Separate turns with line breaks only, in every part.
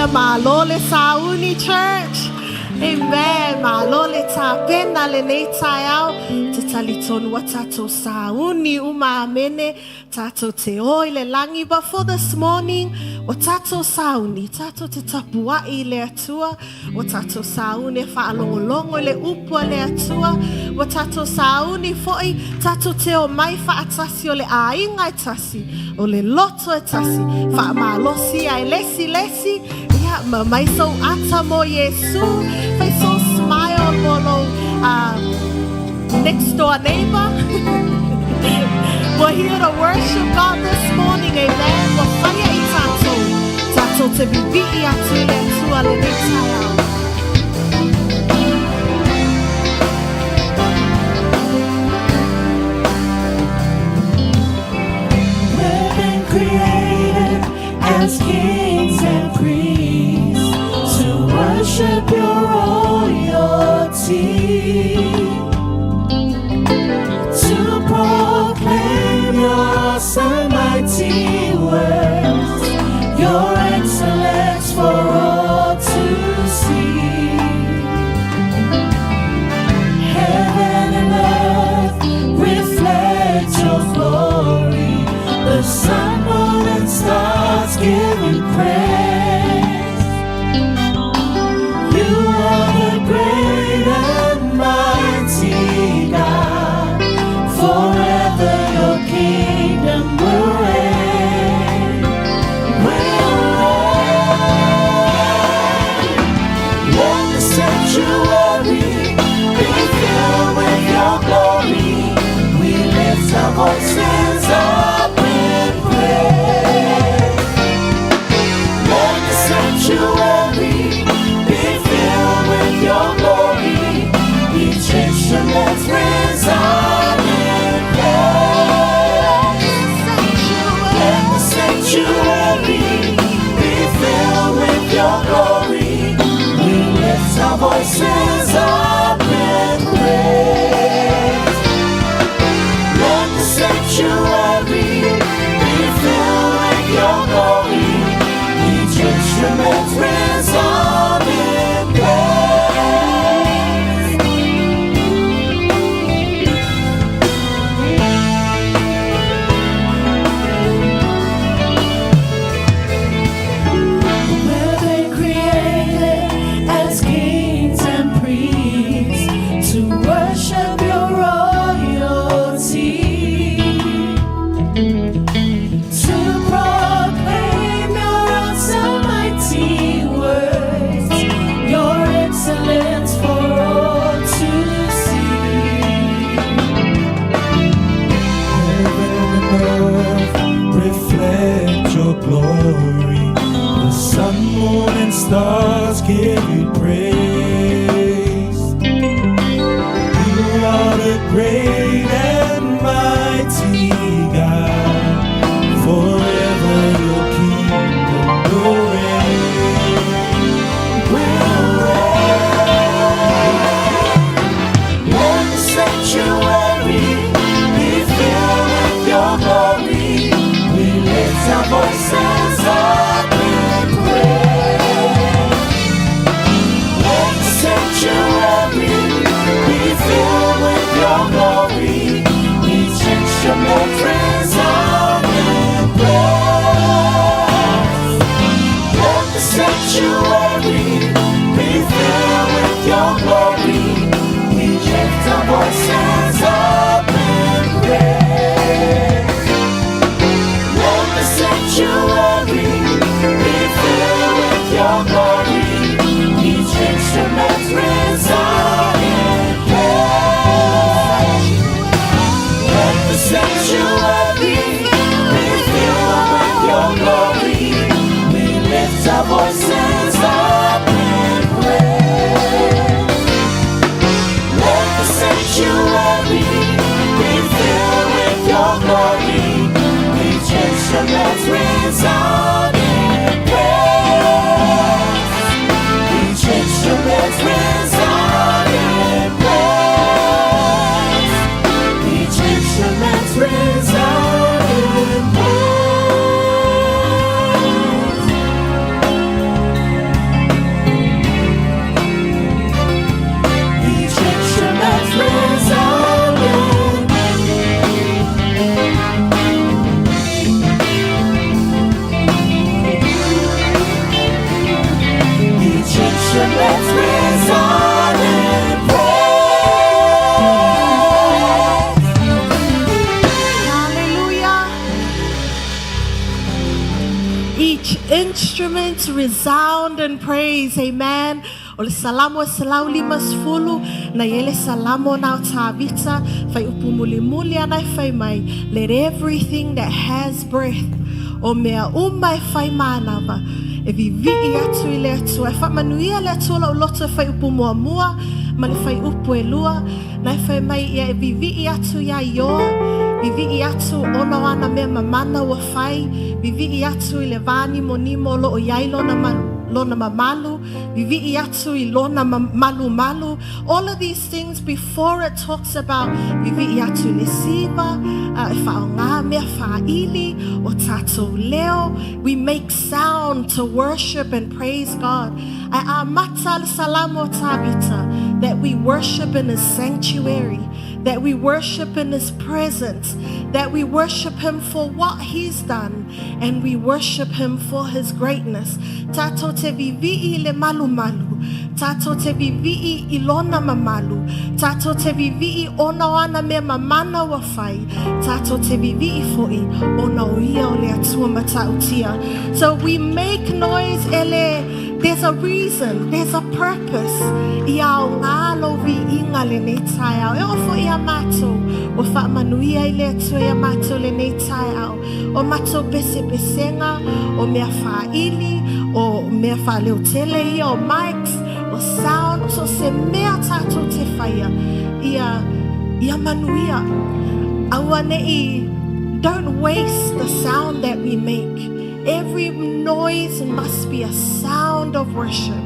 Malole Sauni Church. Amen. Malole tapena le nei taiao. Te taliton watato sauni uma mene. Tato te oi le langi. But for this morning, watato sauni. Tato te tapuai le atua. Watato sauni whaalongolongo le upua le atua. Watato sauni foi. Tato te o mai whaatasi o le ainga e tasi. O le loto e tasi. Whaamalosi ai lesi lesi. Ma mai so ata mo Yesu. Fai so smile molo next door neighbor. We're here to worship God this morning, amen. We're fire i tato. Tato te bibi atu le tua le netaya.
We've been created as kings and priests to worship your royalty, to proclaim your mighty words, your excellence for all to see. Heaven and earth reflect your glory, the sun, moon, and stars stars give you praise. You are the great and mighty God. Forever your kingdom will reign. Will reign. Let the sanctuary be filled with your glory. We lift our voices up in praise. Let the sanctuary be filled with your glory. Each instrument resound in praise. Let the sanctuary be filled with your glory. We lift our voices up in praise. Let the sanctuary be filled with your glory. Each instrument resound in praise. We've been created as kings and priests to worship your royalty, to proclaim your awesome mighty words, your excellence for all to see. Heaven and earth reflect your glory. The sun, moon, and stars give you praise. You are the great and mighty God. Forever your kingdom will reign. Will reign. Let the sanctuary be filled with your glory. We lift our voices up in praise. Let the sanctuary be filled with your glory. Each instrument resound in praise. Let the sanctuary be filled with your glory. We lift our voices up in praise. Let the sanctuary be filled with your glory. Each instrument resound in praise. Let the sanctuary be filled with your glory. We lift our voices up in praise. Let the sanctuary be filled with your glory. Each instrument resound in praise. Each instrument resound in praise. Each instrument resound in praise. Each instrument resound in each instrument resound in praise.
Hallelujah. Each instrument resound and praise. Amen. Ole salamo salauli masfulu na yele salamo na tabita fai upumuli muli anai fai mai. Let everything that has breath o mea umai fai manava. E vivi atu ile atu e fa manuia le atu la uloto fai upumua mua ma le fai upu e lua na fai mai ia e vivi atu ya yo vivi atu ono ana me mamana wa fai vivi atu ile vani monimo lo o yailo na lona mamalu vivi atu I lona malu malu. All of these things before it talks about vivi atu le siva fa nga me fa ili o tato leo. We make sound to worship and praise God. that we worship in His sanctuary, that we worship in His presence, that we worship Him for what He's done, and we worship Him for His greatness. Tato te vivi'i le malu malu, tato te vivi'i ilona mamalu, tato te vivi'i ona wana me mamana wafai, tato te vivi'i fo'i ona uia o le atua matautia. So we make noise ele. There's a reason, there's a purpose. Ia o ngalo vi inga le nei tai au. E o fo ia mato, o wha manuia I le atua ia mato le nei tai au. O mato bese besenga, o mea wha ili, o mea wha leo tele ia, o mics, o sound. So se mea tato te whaia, ia manuia. Aua nei, don't waste the sound that we make. Every noise must be a sound of worship.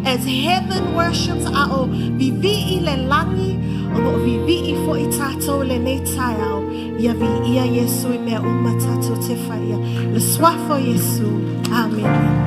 As heaven worships, ao vivi'i le langi, o vivi'i fo I tatou le nei tai au. Ia vi ia Yesu I mea uma tatou te whaia. Le swafo Yesu. Amen.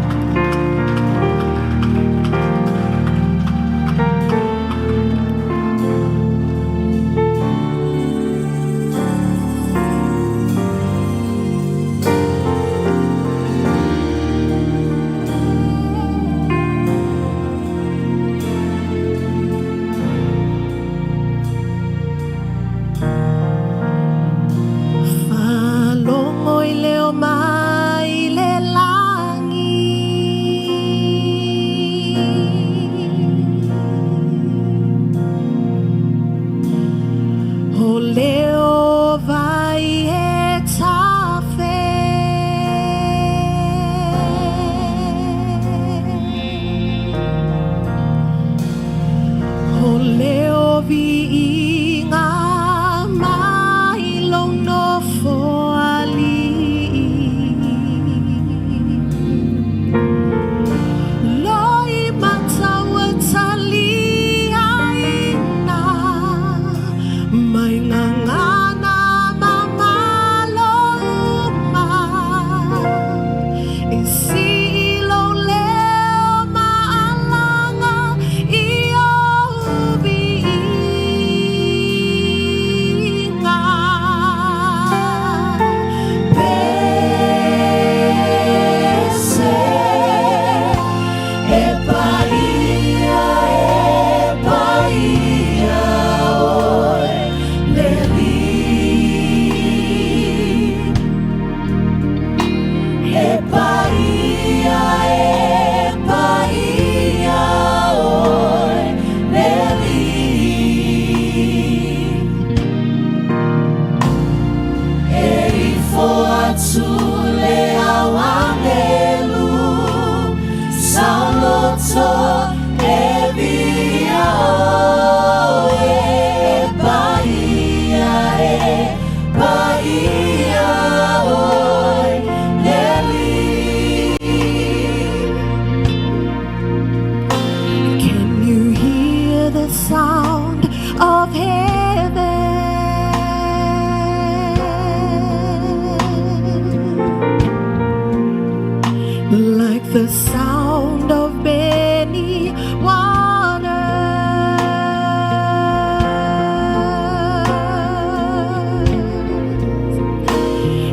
The sound of many waters.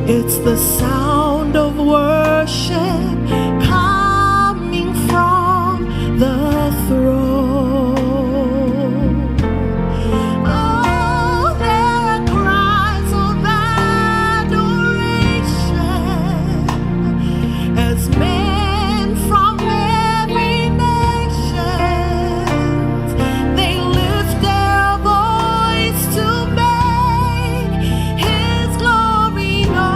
It's the sound of worship coming from the throne. Oh, there are cries of adoration as men from every nation, they lift their voice to make His glory known.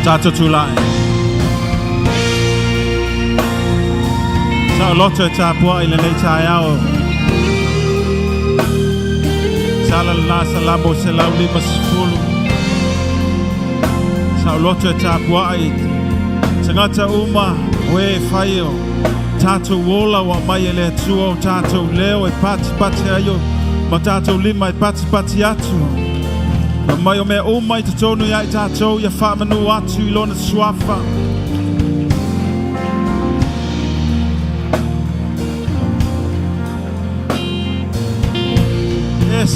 Tato tulai. Sa loto tapua ile nei tayao. Sala nasa labo se lauli masfulu. Sa loto tapua it. Tangata uma we fayo. Tato wola wa mai ele tuo tato leo e pati ayo. Ma tato lima e pati atu. Ma mai o me uma i tatonu ya i tato ya wha manu atu i lona swafa. Yes.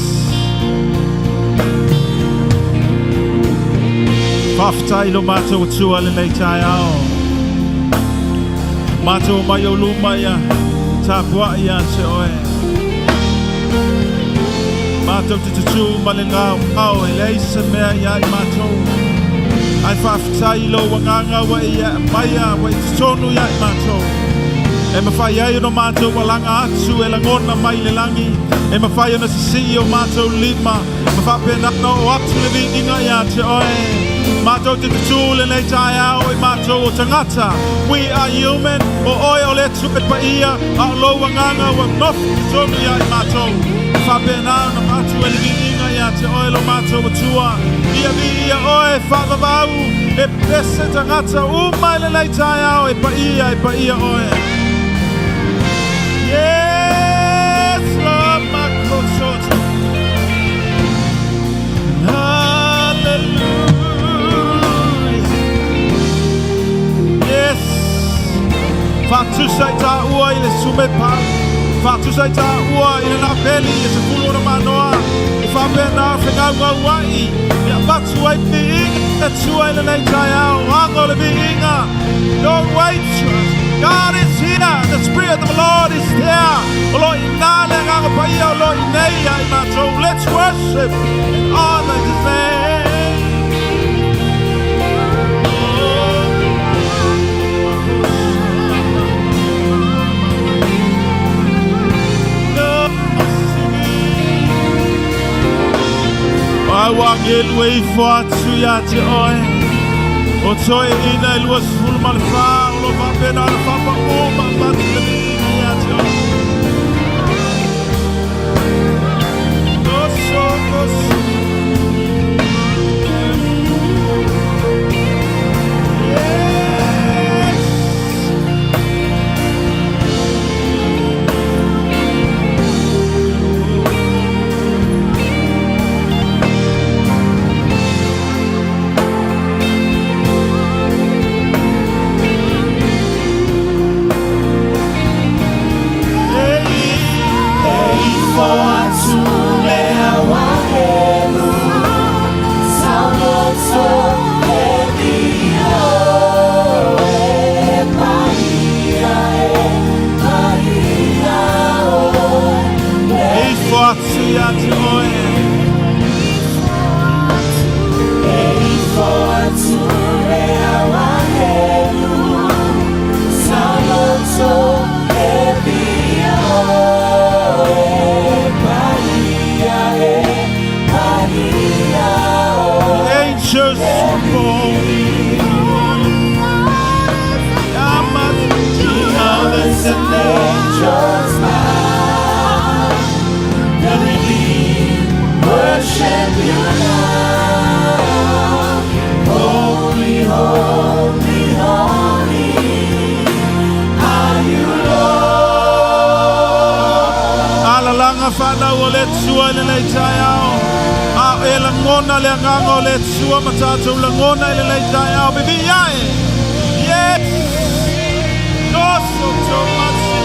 Whaftai lo mato tua le nei tai ao. Mato mai o luma ya. Tapua ya se oe. Mato te tutu malingau au e leisa mea ia i mato. Ai whaftai lo wanganga wa ia maia wa i tutonu ia i mato. E mawhai ai no mato walanga atu e langona mai le langi. E mawhai ana sisi o mato lima. Mawhapena no o atu le vinginga ia te oe. Mato te tutu le nei tai au e mato o tangata. We are human o oe o le tu e pa ia. A lo wanganga wa nofu tutonu ia i mato. Fapena na matu e livinga ia te oe lo mato wa tua. Ia vi ia oe whakavau e pese tangata umai le nei tai au e pa ia oe. Yes, Lord, my consort. Hallelujah. Yes. Fatu sai ta ua i le sume pa. Fatu sai ta ua i le napeli e te kulu na manoa. E whapena whenga wai. Ia batu ai pi inga e tua i le nei tai au. Ango le pi inga. Don't wait, church. God is here. The Spirit of the Lord is there. Let's worship and honor His name. I want to wait for you to oil. O toi ina e luas fulu malfa, o lo vapena o papa uma bati le ia tio. Nosso Fana o le tsua le le tai au. A e la ngona le nganga le tsua matatu la ngona le le tai au. Bibi yae. Yes. No so to masi.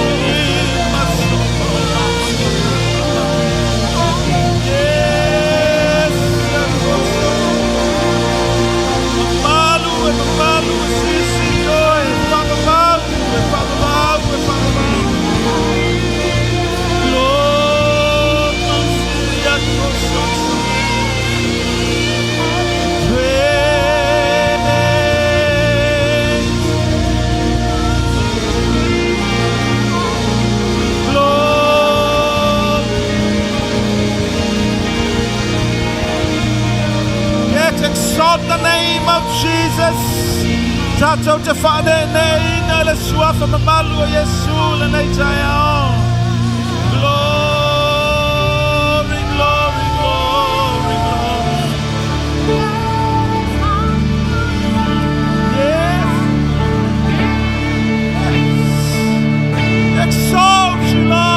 Yes. Malu e malu sisi oi. Papa malu e papa malu e papa malu. Exalt the name of Jesus. Tātou te whane nei ina le suafa mamalu o Yesu le nei tai ao. Glory, glory, glory, glory. Yes. Exalt you, Lord.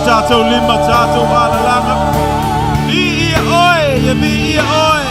Tātou lima, tātou wānalanga. Ia oe, ia mi ia oe.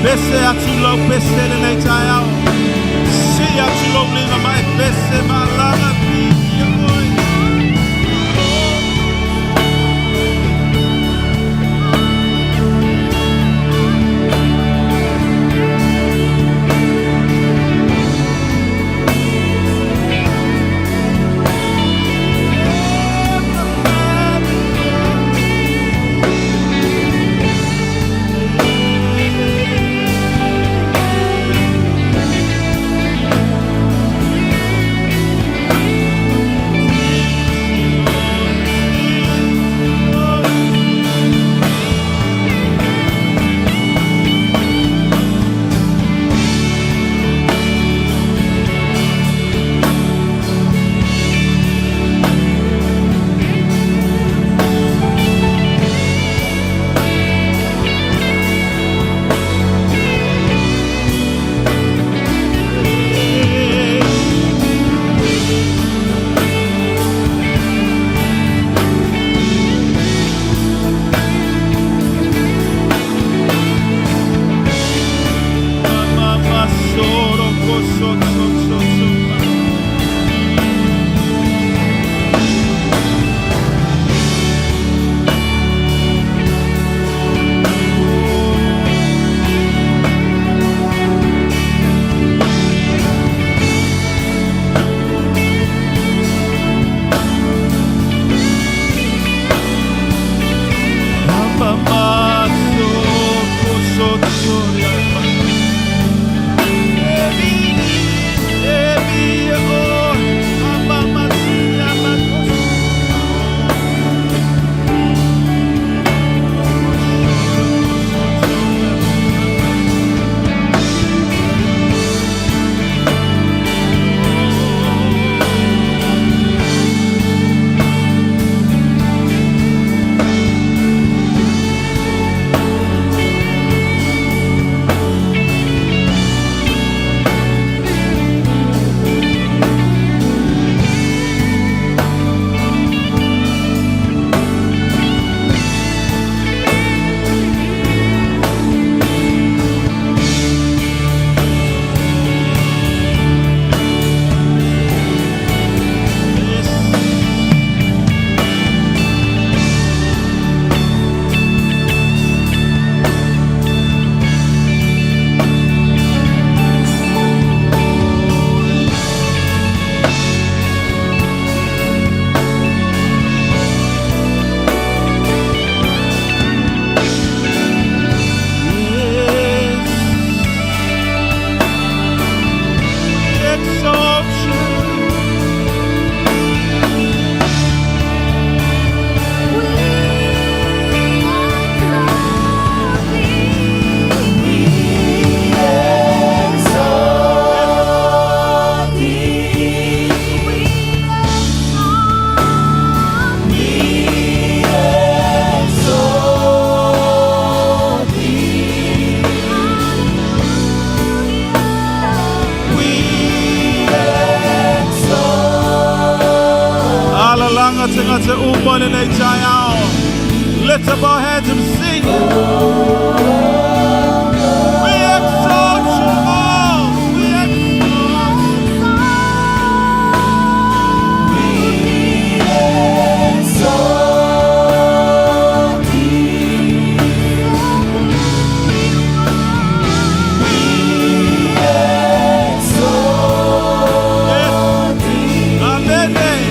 Bese atulo bese le nei tai au. Si atulo lima mai bese malanga pi. Lift up our hands and sing. We exalt you, Lord. We
exalt thee. We exalt thee.
Amen.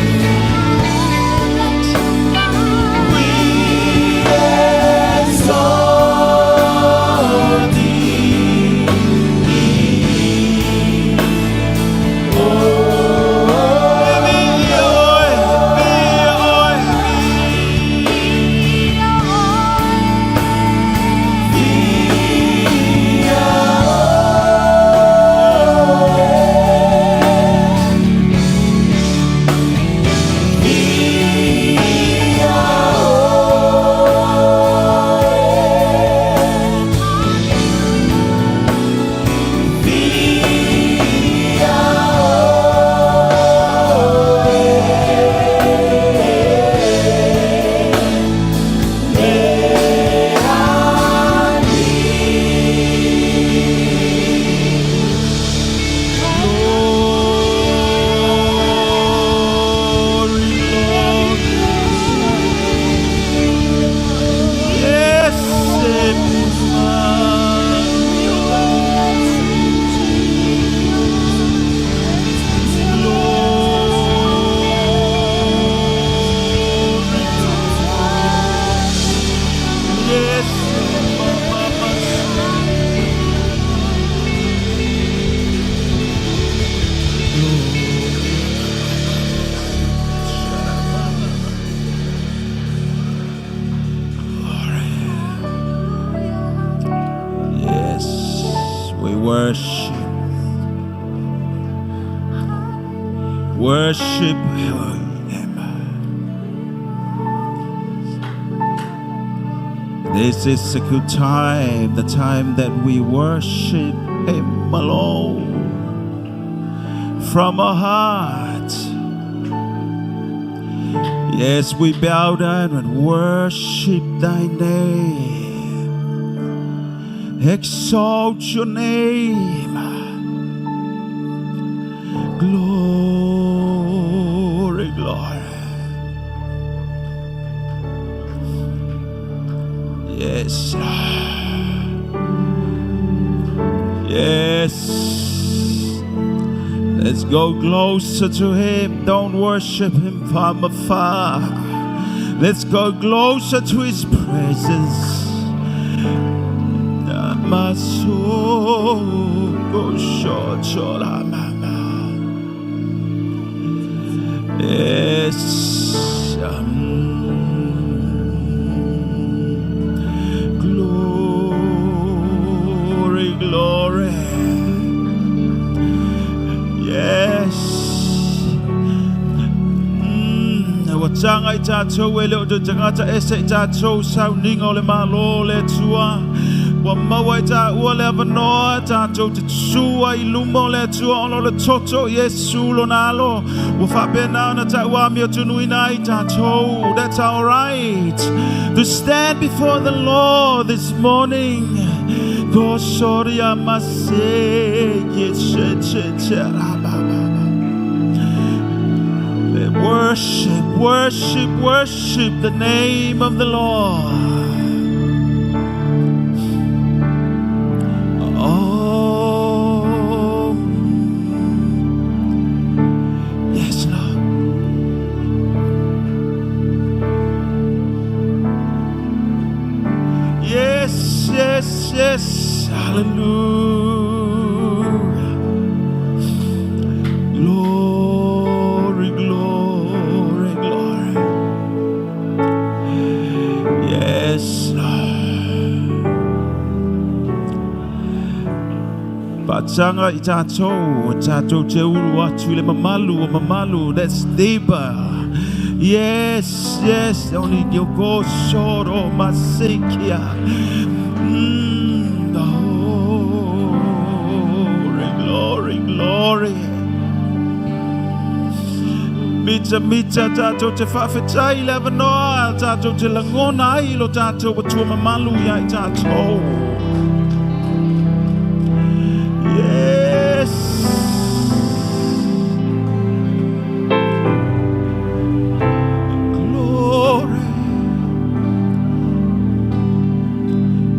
Worship Him. This is a good time, the time that we worship Him alone from our heart. Yes, we bow down and worship Thy name. Exalt Your name. Glory, glory. Yes. Yes. Let's go closer to Him. Don't worship Him from afar. Let's go closer to His presence. My soul goes short. Yes. Glory, glory. Yes. Watanga itato wele ojangata ese itato sounding ole malo le tua. Wamawaita whatever no tato tsua ilumo le tua ono le toto yesu lo nalo wafapena na tawami tunuina itato. That's all right to stand before the Lord this morning. Go sorry amase worship, worship, worship the name of the Lord. Yes, hallelujah. Glory, glory, glory. Yes, Lord. Patanga itato te ulwa tule mamalu, that's deeper. Yes, yes, only you go short of my sikia. Glory. Mita tātou te whawhetai lewa noa, tātou te langona ilo tātou atua mamalu ia I tātou. Yes. Glory.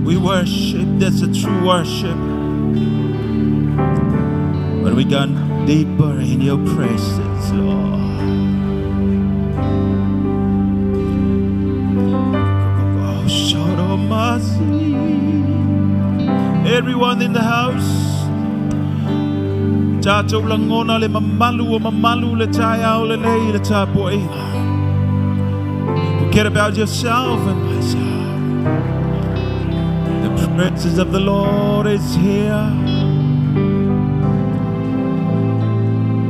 We worship, that's a true worship. When we go deeper in your presence, Lord. Everyone in the house, tātou langona le mamalu le taia o le nei le tāpoi. Forget about yourself and myself. The presence of the Lord is here.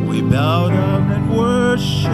We bow down and worship.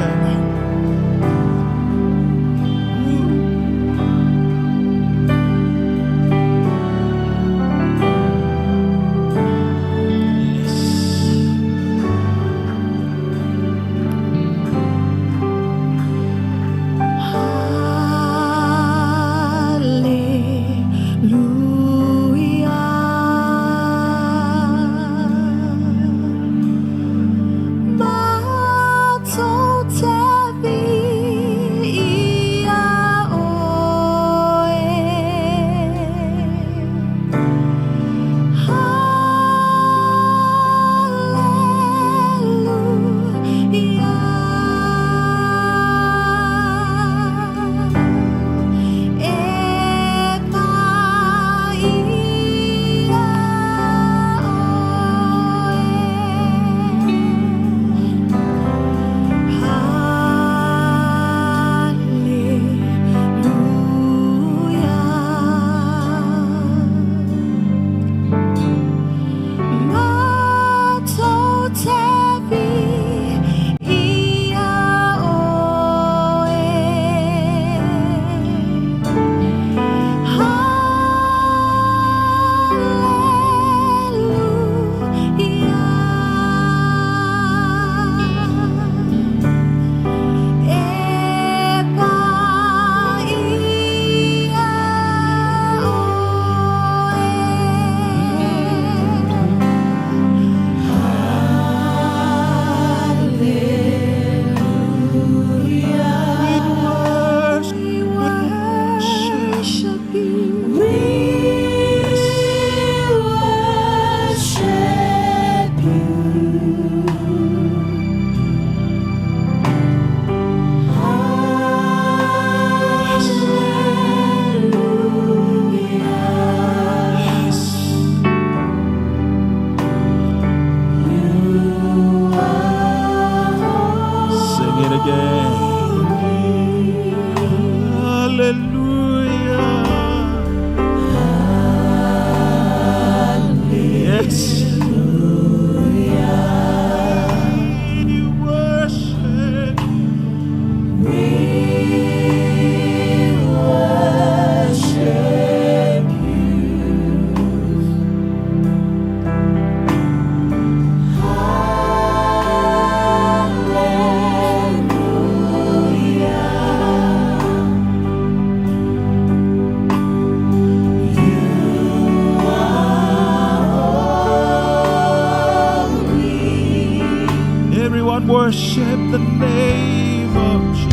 Worship the name of Jesus.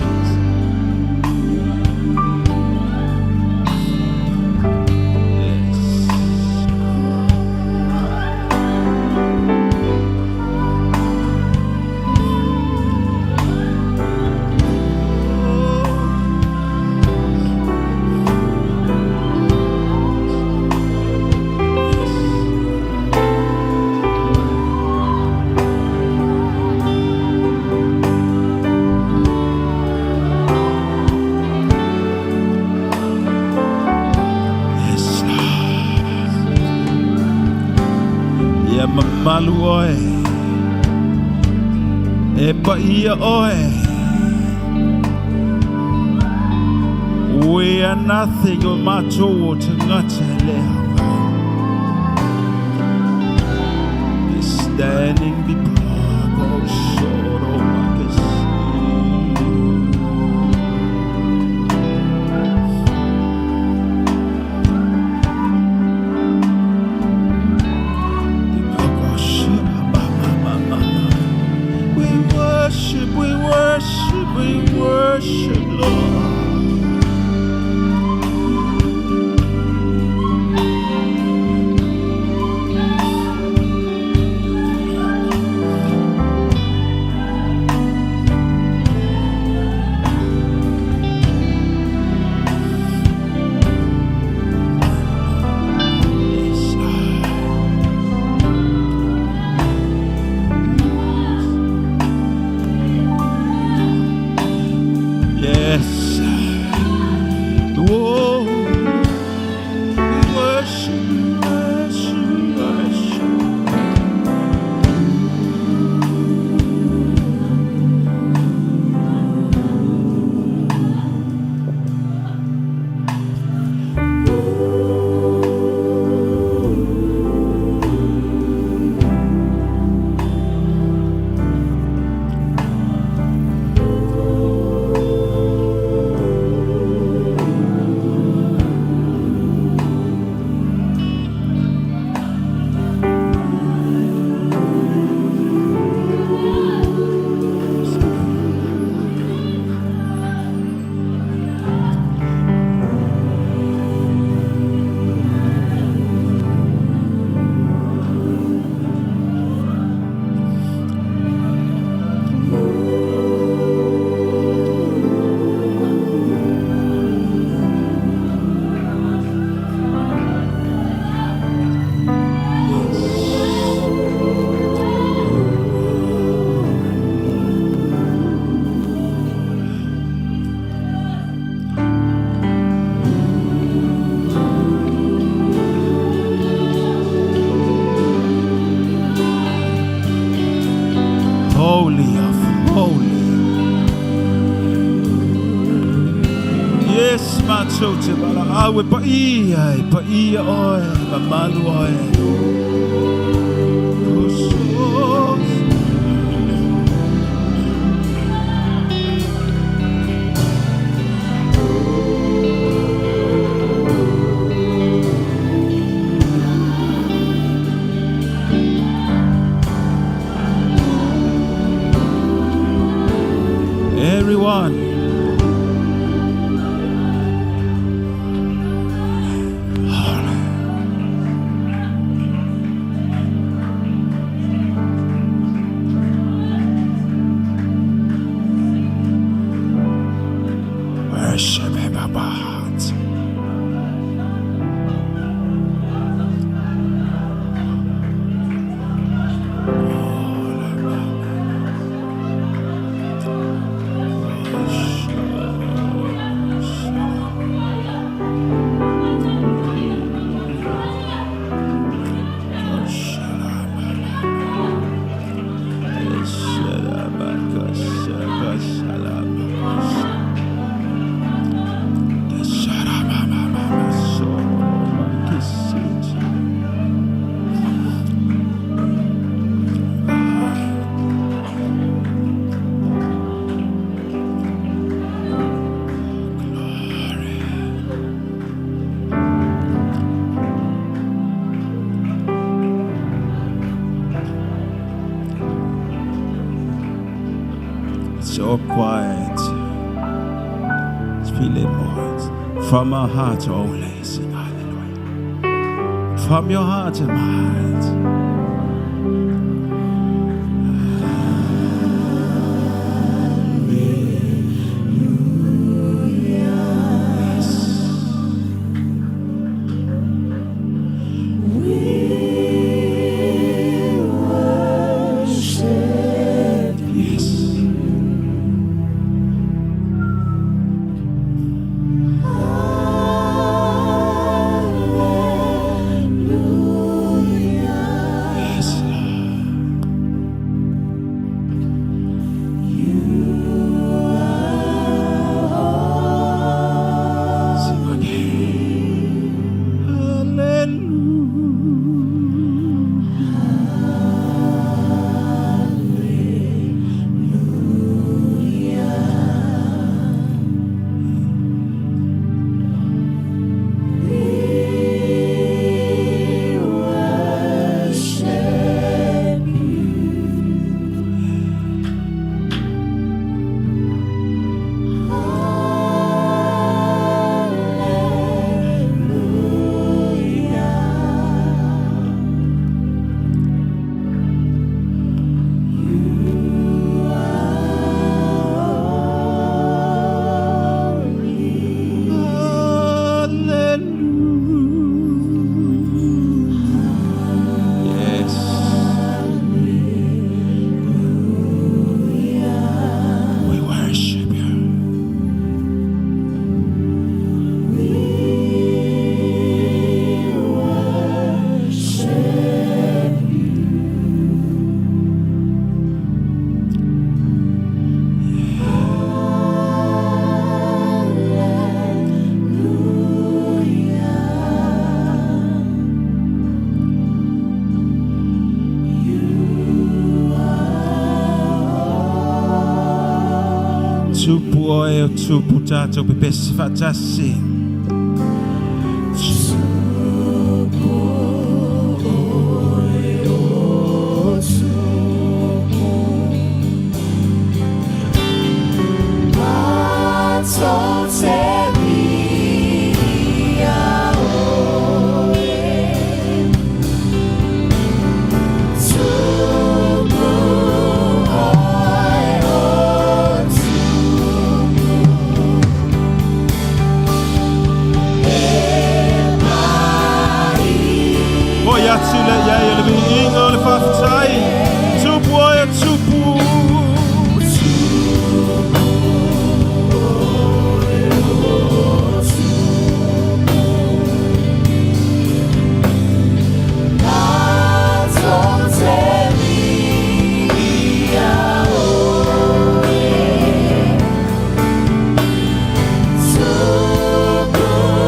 Malu oe, e paia oe. We are nothing o matou o te ngata lea. Standing before God, short of my se bala awe pa ia oe, ma malu oe. Everyone. Worship him about. So quiet. Feel it, Lord. From our heart only, sing hallelujah. From your heart and mind. Tupu oe o tupu tātou pe pesi whatasi.
Good.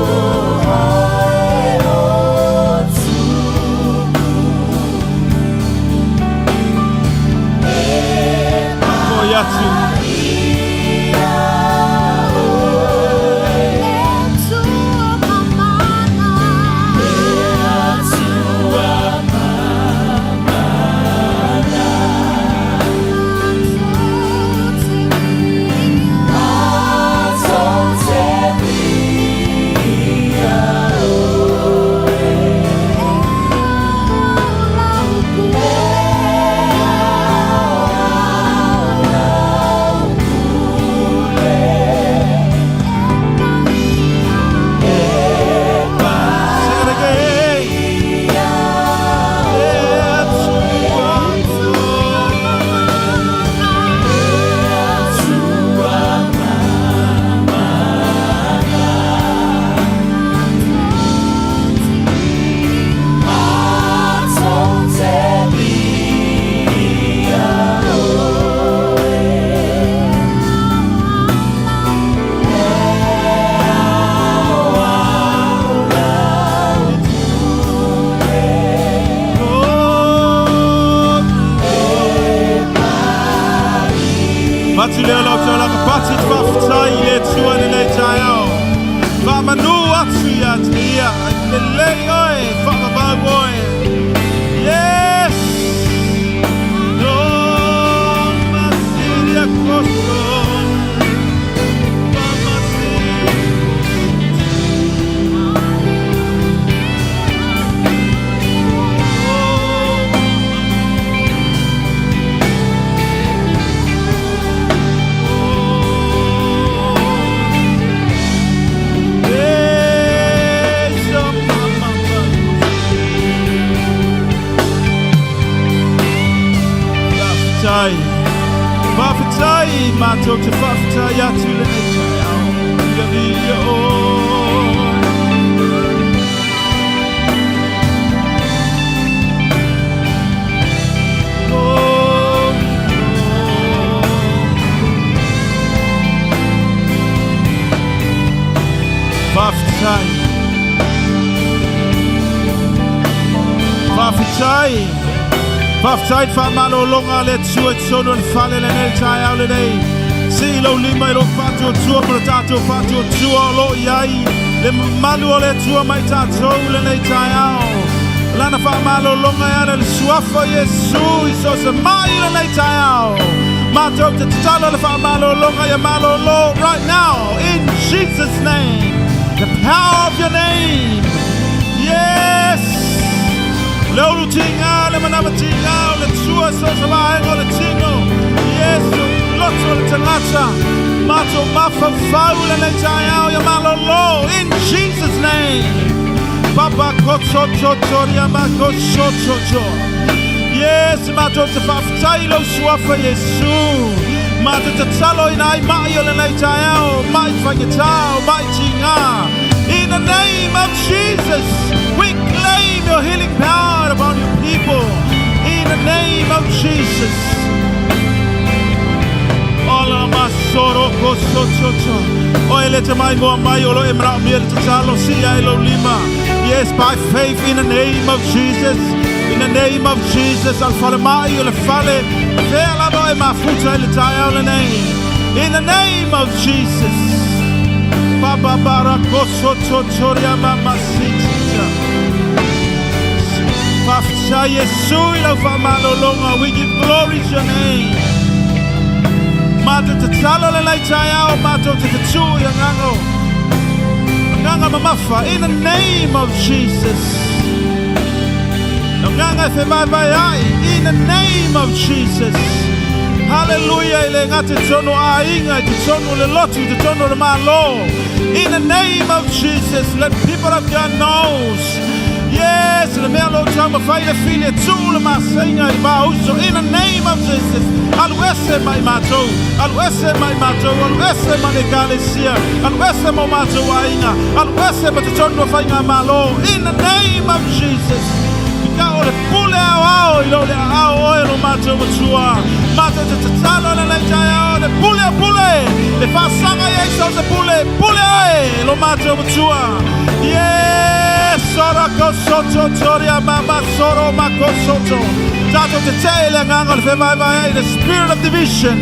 Mato te whafta ia tu le nei tai au. Ia via oi. Whaftai whamalo longa le tua tono le whale le nei tai au le nei. Si lo lima i lo whatua tua para tātou whatua tua lo iai. Le malu o le tua mai tātou le nei tai au. Lana whamalo longa iana le suafa Yesu i so se mai le nei tai au. Mātou te talo le whamalo longa ia malo lo right now in Jesus' name. The power of your name. Yes. Le olu tinga, le manama tinga, le tua so se vaenga le tingo. Yes, loto le tangata. Mato mafafau le nei tai au ia malo lo in Jesus' name. Papa kotso totoria ma kotso toto. Yes, mato te whaftai lo suafa Yesu. Mato te talo i nai mai o le nei tai au, mai whangetau, mai tinga. In the name of Jesus, we claim your healing power upon your people. In the name of Jesus. Ola masoro kosototo. Oile te mai moa mai olo emra miel te talo sia ilo lima. Yes, by faith in the name of Jesus. In the name of Jesus, al fale mai o le fale. Vela no e mafuta ele tai au le nei. In the name of Jesus. Baba barakoso totoria mama sitita. Fafta Yesu ilo famalo longa. We give glory to your name. Mato te talo le lai tai au. Mato te tu yangango. Nganga mamafa. In the name of Jesus. In the name of Jesus. Hallelujah. In the name of Jesus, let people of God knows. Yes, in the name of Jesus. In the name of Jesus. Alwese mai mato. Alwese mai mato. Alwese mai galesia. Alwese mo mato wainga. Alwese mo tono fainga malo. In the name of Jesus. Ole pule ao ilo le ao ilo mato tua mato te talo le lai tai le pule le fasanga Yesu se pule lo mato tua. Yes, sora kosoto toria mama soro makosoto tato te tele nganga le vai the spirit of division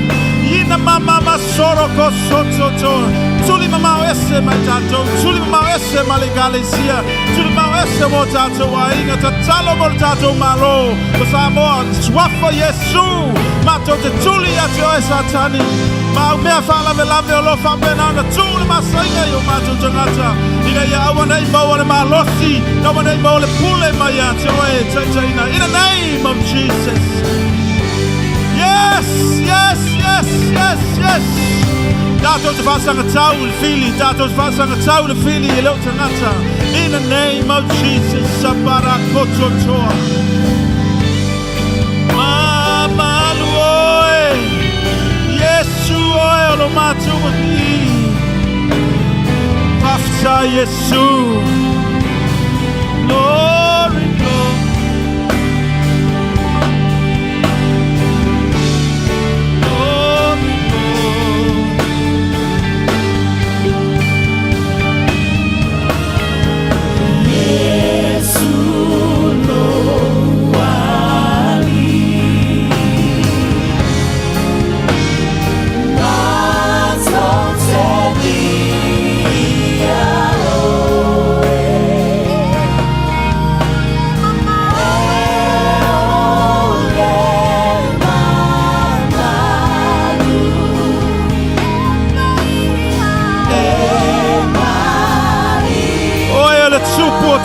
ina mama soro kosoto to tuli mama ese matato tuli mama ese malegalesia tuli mama ese motato wainga tatalo motato malo pasamo swafa Yesu mato te tuli ato satani ma me fala velave lo fa benana tuli masainga yo mato tangata ina ya wana ibo wana malosi na wana ibo le pule maya tsoe tsaina in the name of Jesus. Yes. Dato te fasanga tau le fili, dato te fasanga tau le fili e leo tangata. In the name of Jesus, sabara kototoa. Mama luoe, Yesu oe lo matu maki. Pafta Yesu, glory, glory.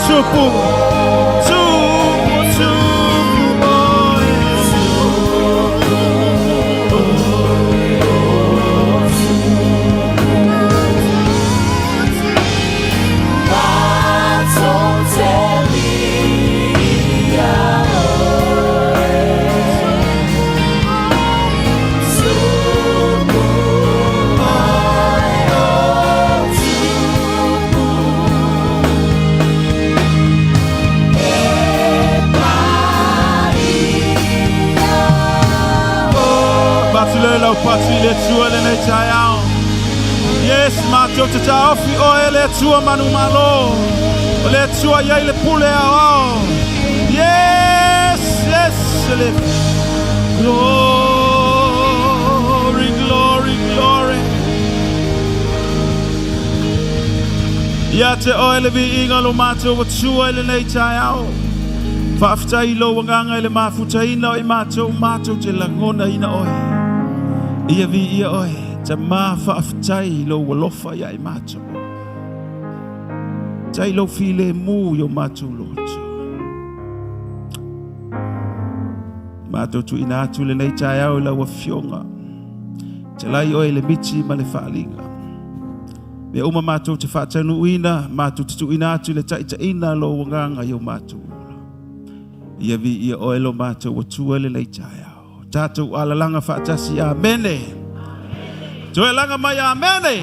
Tupu. mātou te taofi o e le tua manu malo. O le tua iai le pule ao. Yes, yes, le. Glory, glory, glory. Ia te o le vi inga lo mātou wa tua le nei tai au. Whaftai lo wanganga le mafuta ina o i mātou te langona ina oe. Ia vi ia oe. Ta ma whaftai lo walofa ia i mātou. Tai lo file mu yo mātou loto. Mātou tu ina atu le nei tai au la wa fionga. Te lai oe le miti ma le whaalinga. Me uma mātou te whaatanu uina, mātou te tu ina atu le taita ina lo wanganga yo mātou. Ia vi ia oe lo mātou wa tua le nei tai au. Tātou alalanga whaatasi amene. Toe langa mai amene.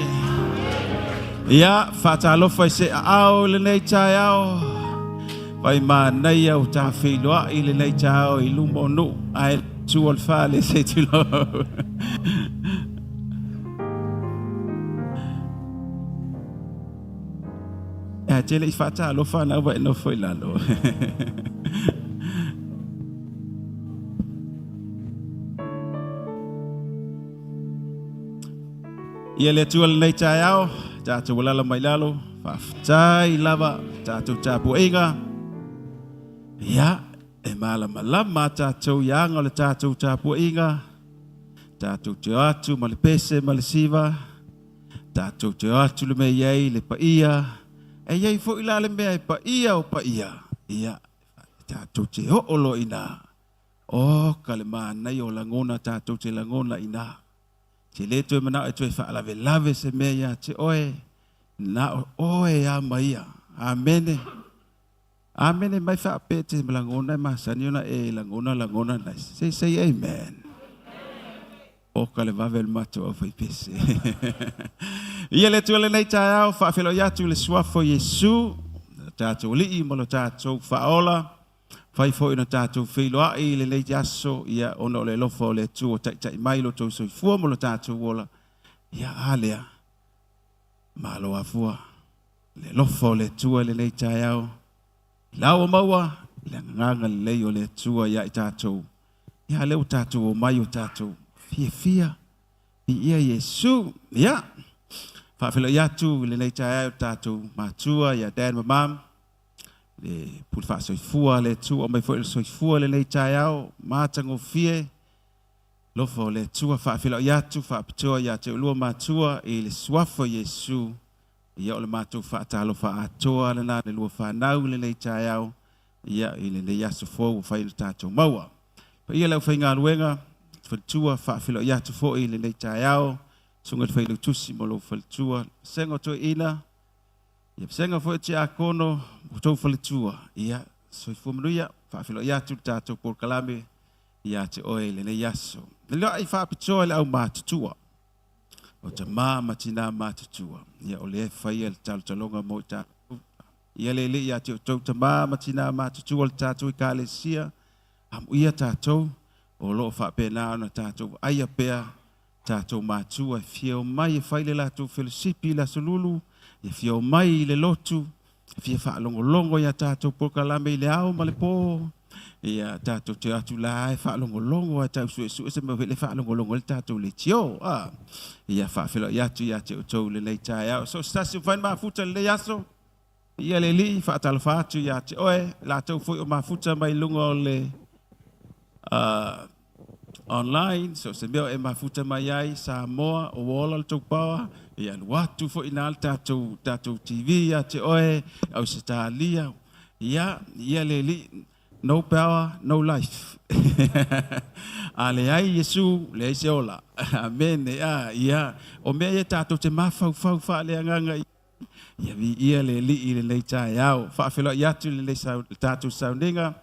Ia whaatalofa i se ao le nei tai ao. Pai mā nei au tā whiloa i le nei tai ao i lumo nu. Ai tuol whale se tilo. Tele i whaatalofa na ua e no foi lalo. Ia le tua nei tai au, tātou walala mai lalo, whaftai lava, tātou tāpu inga. Ia, e malama tātou ianga le tātou tāpu inga. Tātou te atu, ma le pese, ma le siva. Tātou te atu le mei iei, le pa ia. E iei fo ila le mea e pa ia o pa ia. Ia, tātou te hoolo ina. O, ka le mānei o langona, tātou te langona ina. Te le tue mana e tue whaalave lave se mea ia te oe. Na oe a maia. Amene. Amene mai whaape te langona e masaniona e langona nice. Say amen. O ka le vave le mato au whai pese. Ia le tue le nei tai au whaafelo iatu le suafo Yesu. Tātou lii molo tātou whaola. Fai fo ina tātou whiloa i le leiti aso, ia ono le lofo le tu o tai mai lo tau soi fua mo lo tātou wola. Ia alea, malo a fua, le lofo le tua le leiti au. Lau o maua, le nganga le lei o le tua ia i tātou. Ia leo tātou o mai o tātou, fia, i ia Yesu, ia. Whaafelo iatu le leiti au tātou mātua, ia dan mamam. Le pul fa soifua le tu o mai foi soifua le nei tai au matango fie lofo le tua fa filo yatu fa pitoa ya te lua matua e le suafo Yesu ia o le matu fa talo fa atoa le na le lua fa nau le nei tai au ia i le nei aso fo fa i tato maua pa ia lau fainga luenga fa tua fa filo yatu fo i le nei tai au sunga fa i tusi mo lo fa tua sengo to ina. Ia senga foi te akono tau faletua ia soifua manuia whaafilo iatu tātou Proclamation ia te oe le nei aso. Le loa i whaapitoa le au mātutua. O te matina mātutua. Ia o le e whaia le talonga mo tātou. Ia le ia te o tau te matina mātutua le tātou i kālesia. Amu ia tātou o loo whaapena ana tātou aia pea tātou mātua e whio mai e whaile lātou felisipi la solulu. Ia fio mai le lotu, fia whaalongolongo ia tātou Proclamation le au ma le pō. Ia tātou te atu la e whaalongolongo a tau su se me le whaalongolongo le tātou le tio. Ia whaafelo iatu ia te utou le nei tai au. So stasi whain mafuta le aso. Ia le li whaatalo whaatu ia te oe. La tau fui o mafuta mai lungo le online. So se meo e mafuta mai ai Samoa o wola le tau pawa. Ia watu fo inal tātou TV ia te oe au se tālia. Ia le li no power, no life. Ale ai Yesu le se ola. Amen. Ia o mea ia tātou te mafau le anganga. Ia vi ia le li i le lei tai au. Whaafelo iatu le tātou saunenga.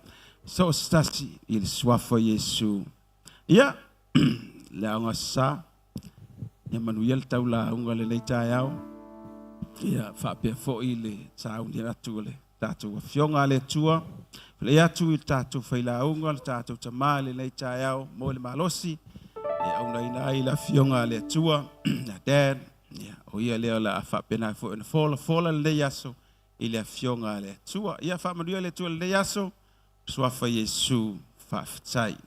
So stasi i le suafo Yesu. Ia le aunga sa. Ia manuia le tau la unga le nei tai au. Ia whaapea fo i le sauni atu le tātou fionga le tua. Le atu i tātou whaila unga le tātou tamā le nei tai au mo le malosi. Ia auna ina ai la fionga le tua. Na dad. Ia o ia leo la fa pena fo en fola le yaso ile afionga le tua ia fa maria le tua le yaso swafa Yesu fa ftai.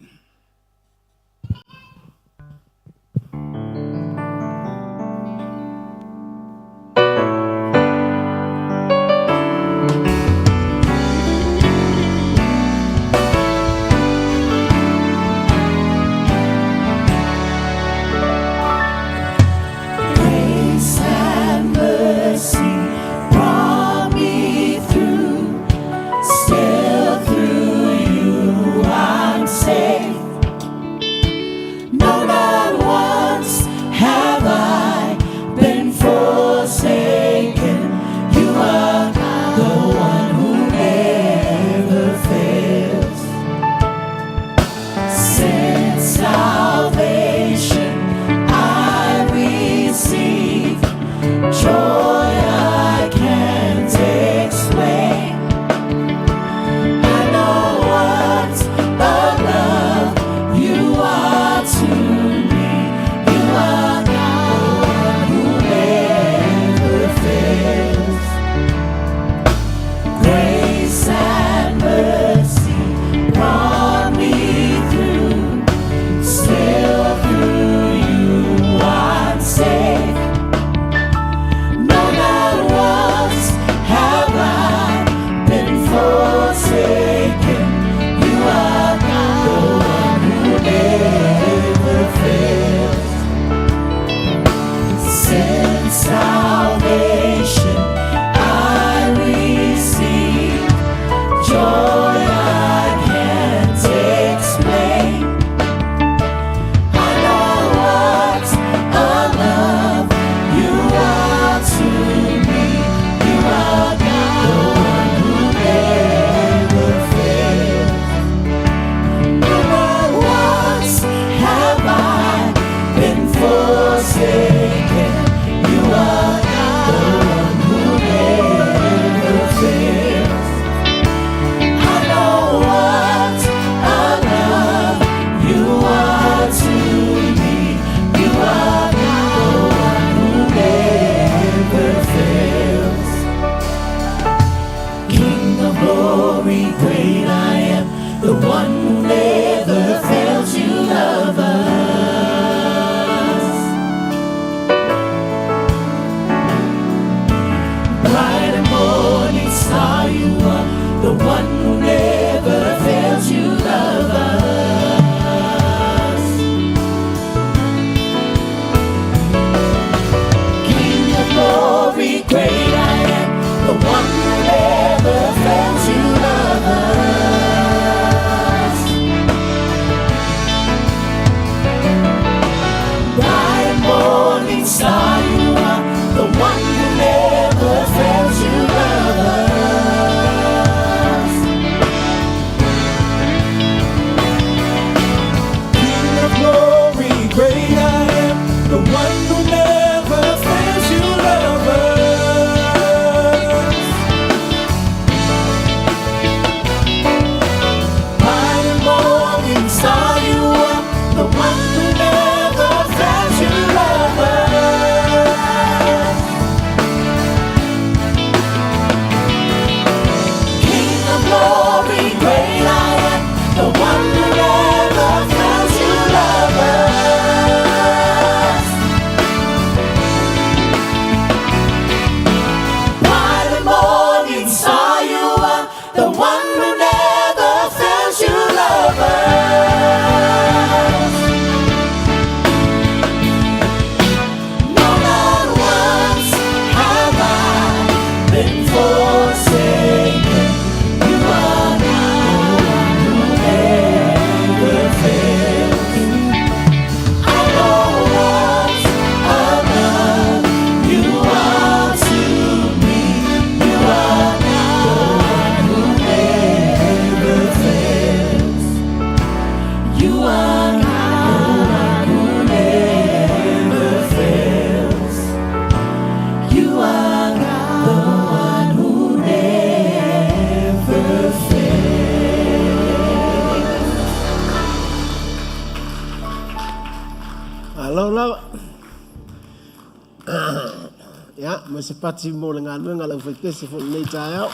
ma se pati mo le ngaluenga lau fai pese fo nei tai au.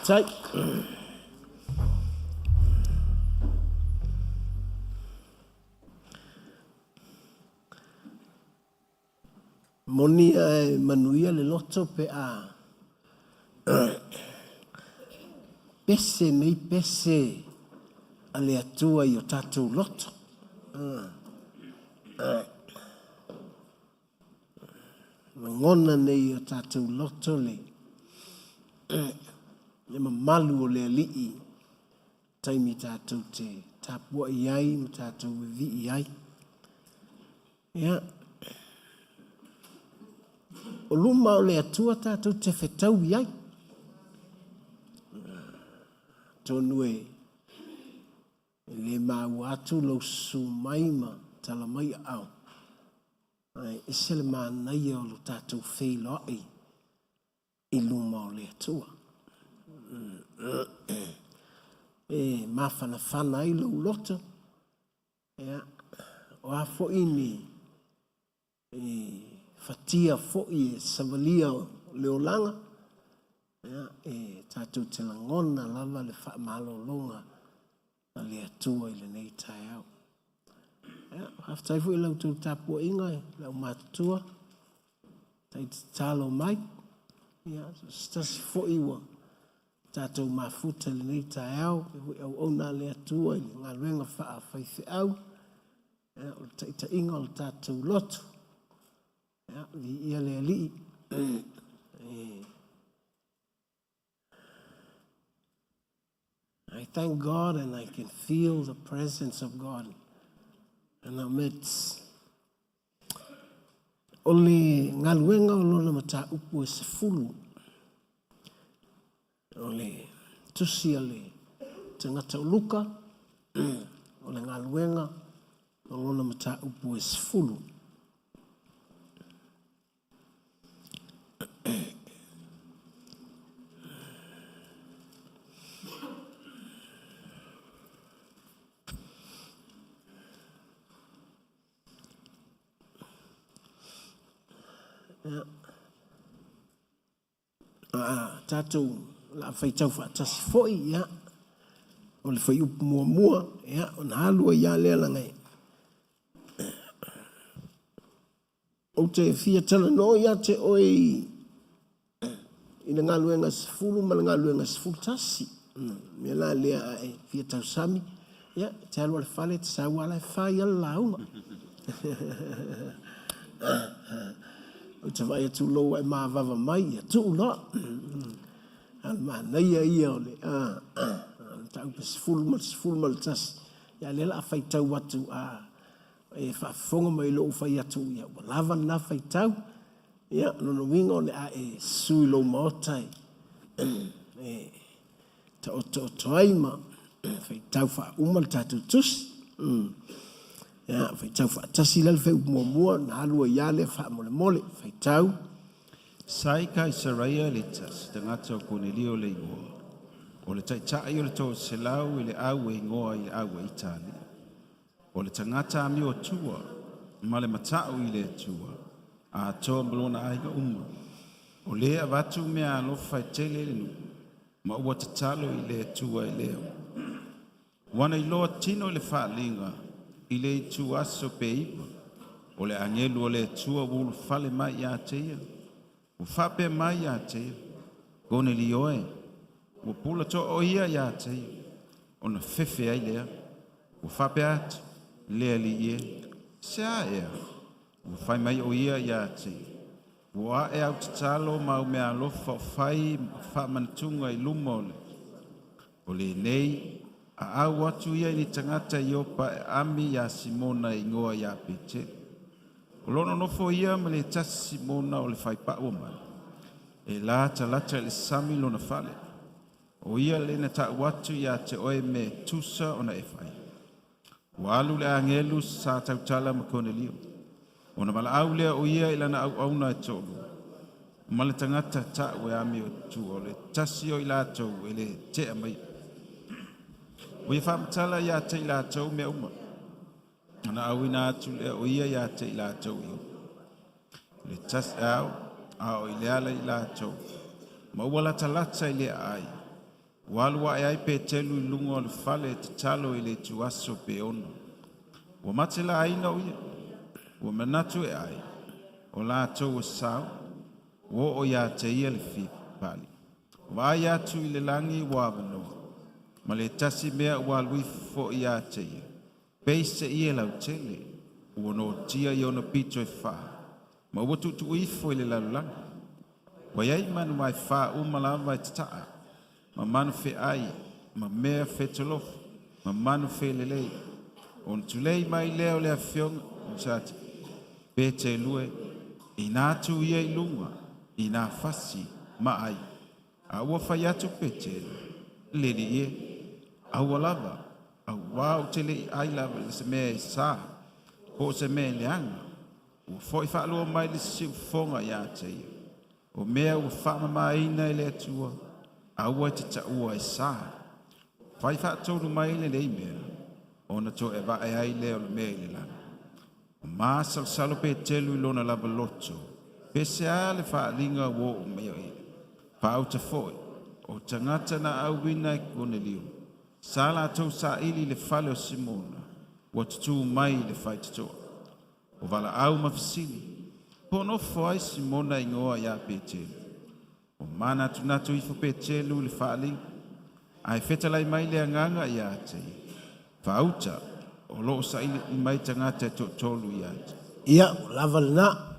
Tai. Moni e manuia le loto pe a pese nei pese a le atua i o tatou loto. Ngona nei o tatou loto le mamalu o le alii taimi tatou te tapua i ai ma tatou vi i ai. Ia. O luma o le atua tatou te whetau i ai. Tonu e le mau atu lo su maima tala mai au. E se le mānai o lo tatou whelo ai i luma o le atua. E mawhana whana i lo loto. O a fo ini fatia fo'i e savalia leo langa. E tātou te langona lava le whaamalolonga na le atua i le nei tai au. Haftai fo'i lau tau tāpua ingai, lau mātua. Tai te tālo mai. Stasi fo'i wa tātou mafuta le nei tai au. Au ona le atua i ngā ruenga wha whaife au. Tai ta inga o tātou lotu. Ia le alii. I thank God and I can feel the presence of God in our midst. Ole ngaluenga o lona mata upu e se fulu. Ole tusi ale tangata uluka. Ole ngaluenga o lona mata upu e se fulu. Tātou la whai tau whaatasi foi, ia. O le whai upu mua mua, ia. O na halua ia lea langai. O te fia tala no ia te oi ina ngā luenga sifuru, ma ngā luenga sifuru tasi. Mea la lea e fia tau sami. Ia, te halua le whale, te sa wala e whai ala launga. O te vai atu loa e maa vava mai, atu ula. Al maa neia ia ole. Tau pa sifuru mal tasi. Ia lela a whai tau atu e whaafonga mai lo whai atu ia. Lava na whai tau. Ia, nono winga ole a e sui lo maotai. Ta o aima. Whai tau wha umal tatu tusi. Ya, fai tau whaatasi lal fai mua na halua iale wha mole fai tau.
Sai kai Saraia le tas, te ngata o Cornelio le ingoa. O le taitai o le tō se lau i le au e ingoa i le au e Itali. O le tangata ami o tua, ma le matau i le tua. A toa mbalona aiga uma. O le avatu mea alofa e tele le nu. Ma ua tatalo i le tua i leo. Wana i loa tino le whaalinga. I le tu aso pe ipa. O le angelu o le tua wulu fale mai a teia. O whape mai a teia. Gone li oe. O pula to o ia a teia. O na fefe ai lea. O whape atu. Lea li ie. Se a ea. O whai mai o ia a teia. O a e au tatalo mau mea lofa o whai whamantunga i lumole. O le nei. A au atu ia ni tangata i opa e ami ya Simona i ngoa ya pete. O lono nofo ia me le tasi Simona o le whaipa oma. E la talata le sami lona fale. O ia le na ta watu ya te oe me tusa o na e whai. O alu le angelu sa tautala ma Cornelio. O na mala au lea o ia ilana au auna e tolu. O male tangata ta ue ami o tu o le tasi o ilato e le te amai. O ia whamatala ia te ila tau mea uma. Ana au ina atu lea o ia ia te ila tau iu. Le tas au i le ala i lātou. Ma ua la talata i le ai. Walua ai pe telu i lunga o le fale te talo i le tuaso pe ono. Ua mate la aina uia. Ua manatu e ai. O lātou o sau. O ia te ia le fi pali. Ua ai atu i le langi ua wanoa. Ma le tasi mea ua lui fo ia te ia. Peise ia lau tele. Ua no tia i ono pito e faa. Ma ua tutu ifo i le lalulanga. Wa iai manu mai faa umalava i tataa. Ma manu fe ai. Ma mea fe tolofu. Ma manu fe lelei. On tulei mai leo le afionga. Msati. Pete lue. Ina tu ia i lunga. Ina fasi. Ma ai. A ua fai atu pete. Lili ie. A ua lava. A ua o tele ai lava. Le se mea i saa. Ho se mea leanga. Ua foi wha alua mai le siu fonga ia te ia. O mea ua wha maina i le atua. A ua te ta ua i saa. Whai wha tonu mai le nei mea. O na to e wa e ai leo le mea i le lana. O maa salo pe telu i lona lava loto. Pese a le wha linga wo o mea i. Wha au ta foi. O tangata na au wina i kone liu. Sala tau sa ili le fale o Simona. Ua tutu mai le whai tatoa. O wala au mawhisili. Pono fwai Simona ingoa ia petelu. O mana tunatu ifo petelu le whaaling. Ai whetalai mai le anganga ia te. Whauta o loo sa ili mai tangata to tolu ia te.
Ia, lava na.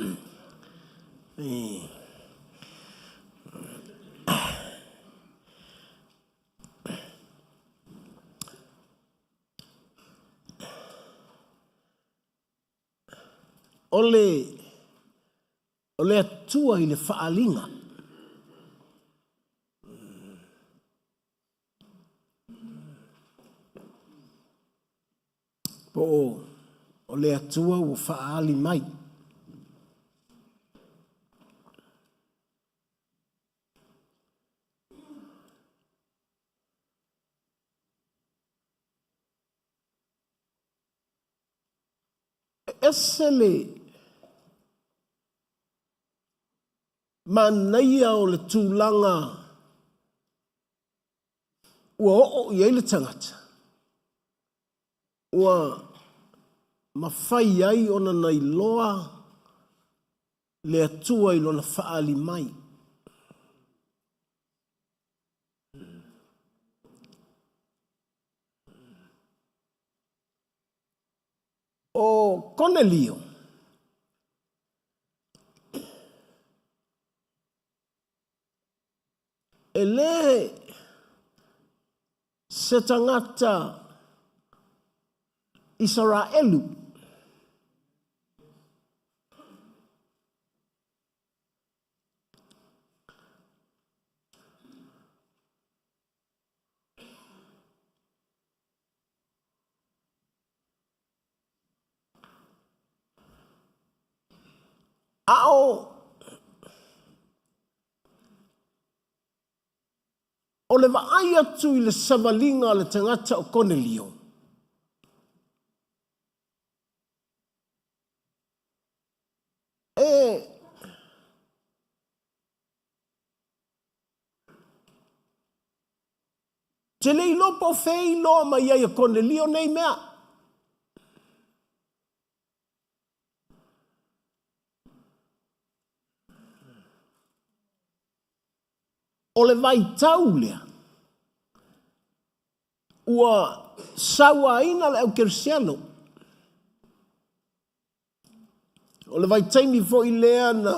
Ole atua i le whaalinga. Po ole atua o whaali mai. Esele manaia o le tūlanga ua o i eile tangata. Ua mawhai ai ona nei loa le atua i lona whaali mai. O Cornelio. Ele se tangata Israelu. Ao o le vaai atu i le savalinga le tangata o Cornelio. Te lei lopo fei loa mai ai a Cornelio nei mea. O le vai taulea. Ua saua ina le au kersiano. O le vai taimi fo i lea na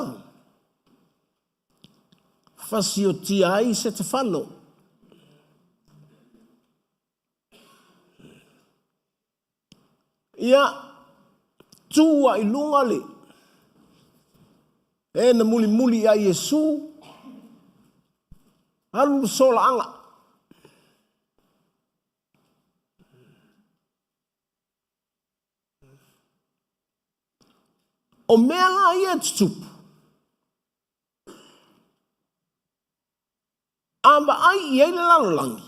fasio tia ai se te whano. Ia tua i lunga le. E na muli muli a Yesu. Alu sola anga. O mea la ia tutupu. Amba ai i eile lalolangi.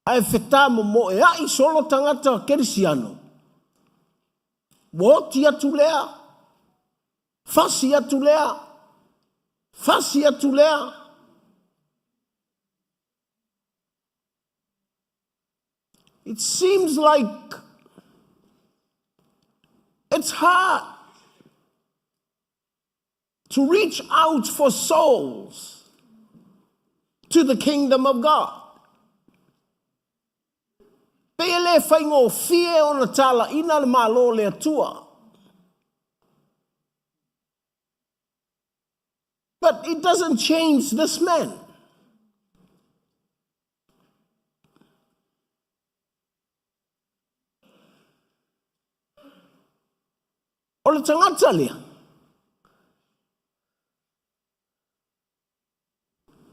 Ai whetā mo e ai solo tangata kerisiano. Mo tia tu lea. Fasi atu lea. Fasi atu lea. It seems like it's hard to reach out for souls to the kingdom of God. Pele whaingo fie o na tala ina le malo le atua. But it doesn't change this man. O le tangata lea.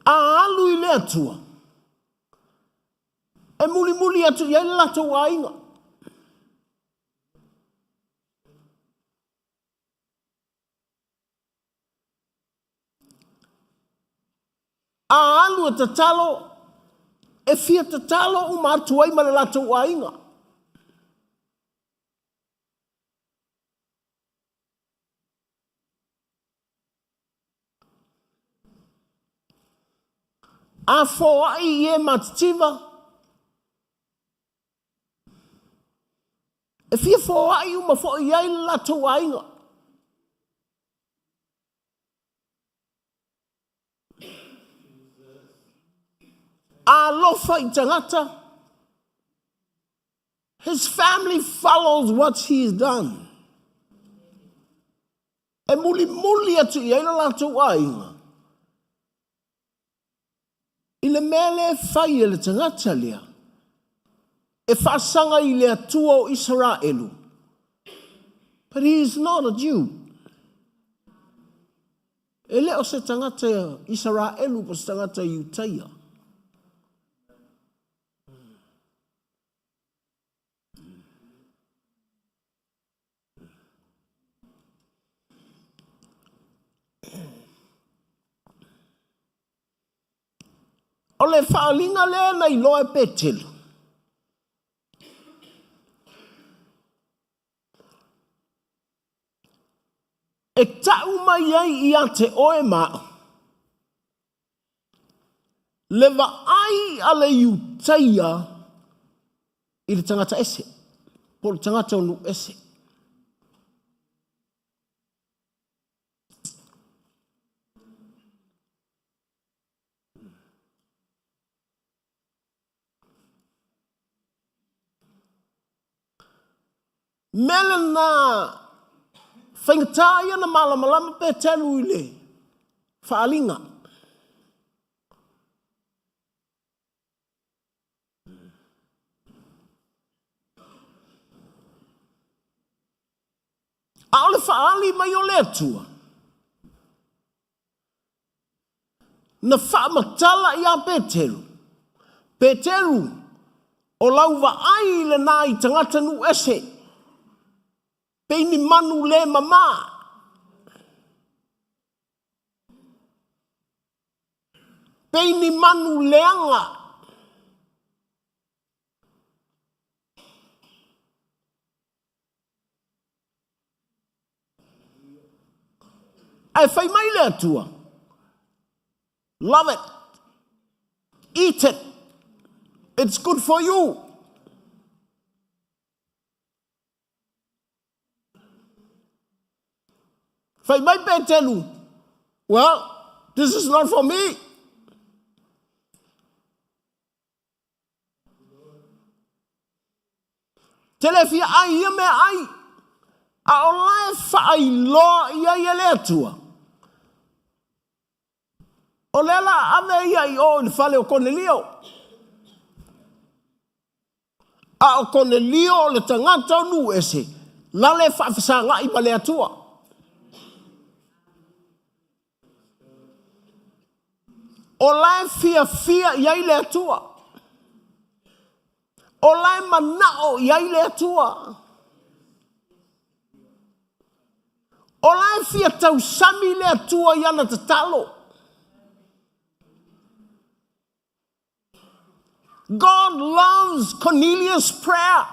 A alu I le atua. E muli muli atu ia le lato wainga. A alu e tatalo, e fia tatalo o matu ai ma le lato wainga. A fo ai e matitiva. E fia fo ai uma fo ai le lato wainga. A lofa I tangata. His family follows what he's done. E muli muli atu I le lato wainga. I le mele fai e le tangata lea. E whasanga I le atua o Israelu. But he is not a Jew. E leo se tangata Israelu po se tangata Iutaia. O le whaalinga lea na I loe petelu. E tau mai ai I a te oe maa. Le ai a le Iutaia I le tangata ese. Po le tangata onu ese. Mele na whaingatāia na malamalama pe telu I le whaalinga. A o le whaali mai o le atua. Na whaamatala I a Petelu. Petelu o lauwa ai le nā I tangata nu ese. Peini manu le mama. Peini manu leanga. Ai whai mai le atua. Love it. Eat it. It's good for you. Whai mai pe telu. Well, this is not for me. Telefia ai ia me ai. A o lai whai loa ia ia le atua. O lela ame ia I o le whale o Cornelio. A o Cornelio o le tangata nu ese. Lale whaafasanga I pale atua. O lai fia fia iai le atua. O lai manao iai le atua. O lai fia tau sami le atua iana tatalo. God loves Cornelius' prayer.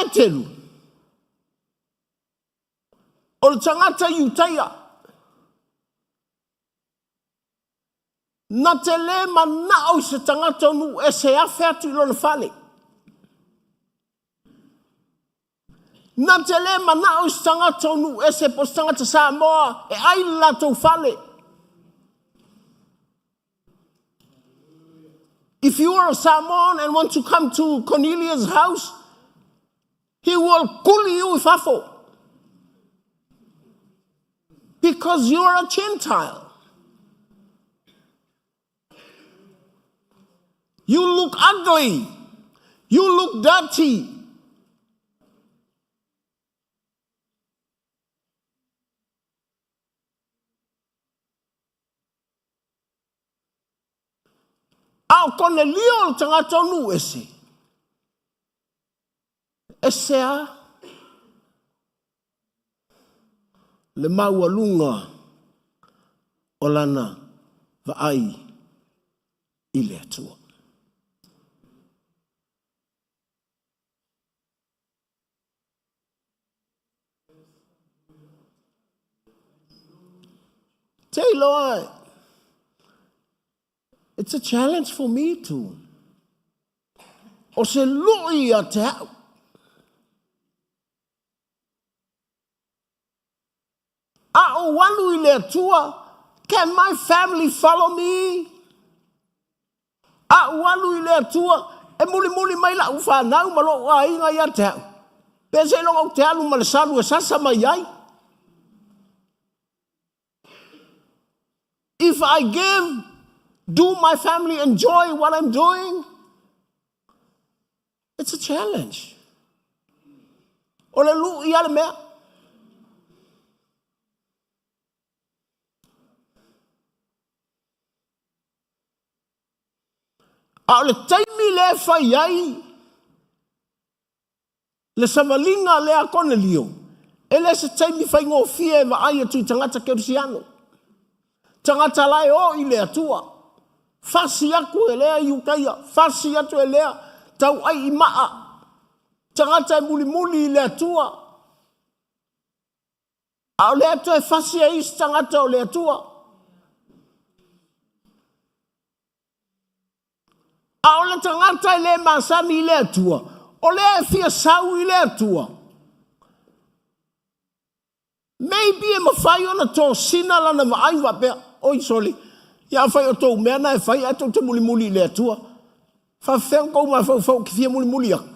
Petelu. O le tangata iutaia. Na te le manao I se tangata nu e se afe atu I lona fale. Na te le manao I se tangata nu e se pos tangata Samoa e ai latou fale. If you are a Samoan and want to come to Cornelius' house, he will kuli you if afo. Because you are a Gentile. You look ugly. You look dirty. Ao kone lio tangata nu ese. Esea le maualunga o lana vaai I le atua. Say, Lord, it's a challenge for me too. O se lui a te au. A o walu I le atua, can my family follow me? A o walu I le atua, e muli mai la ufa nau malo a inga ia te au. Pese longa te alu ma le salu e sasa mai ai. If I give, do my family enjoy what I'm doing? It's a challenge. O le lu ia le mea. A le taimi le fai ai, le samalinga le a Cornelio, e le se taimi fai ngō fie ma ai atu I tangata kerusiano. Tangata lai o I le atua. Fasi aku e lea I ukaia, fasi atu e lea, tau ai I maa. Tangata e muli I le atua. A o le atua e fasi e is tangata o le atua. A o le tangata I le masani I le atua. O le e fia sau I le atua. Maybe e mawhai ona tō sina lana maai wapea. Oi soli. Ia whai o tō mea na e whai ato te muli I le atua. Whawheng kou ma whau ki fia muli aku.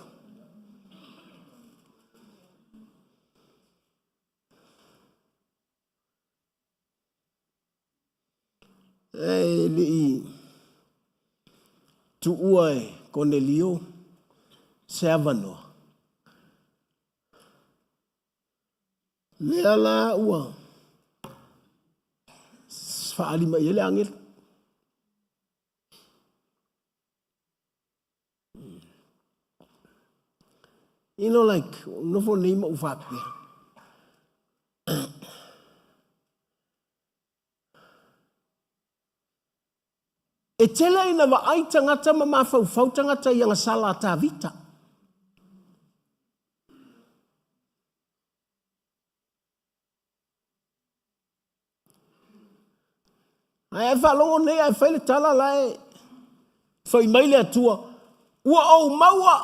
E li tu uai Cornelio se avanoa. Lea la ua. Whaali mai ele angel. You know, like, no for name of happy. E tela ina wa ai tangata ma mawhau tangata I anga sala ta vita. Ai e whalongo nei ai whaile tala lai. Whai mai le atua. Ua au maua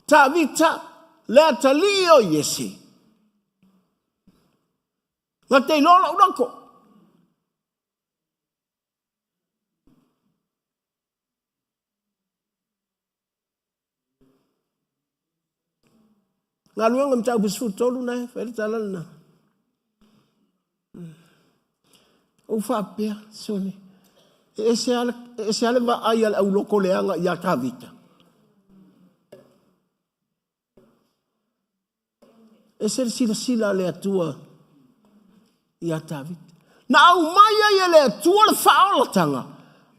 ta vita le atali o Yesi. Nga te lola urako. Nga luanga mtau bisfu tolu nai whaile tala na. O whapea, sone. E se ale wa ai al au loko leanga I a ka vita. E se sila le atua I a ta vita. Na au mai ai le atua le whaolatanga.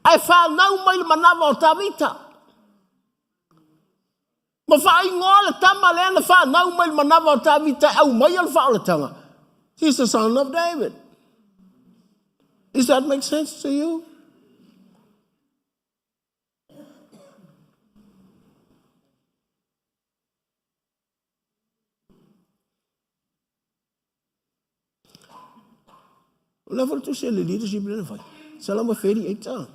Ai whanau mai le manawa o ta vita. Ma whai ngoa le tama le ana whanau mai le manawa o ta vita au mai al whaolatanga. He's the son of David. Does that make sense to you? Level 2 se le leadership le fai. Salama feri eita.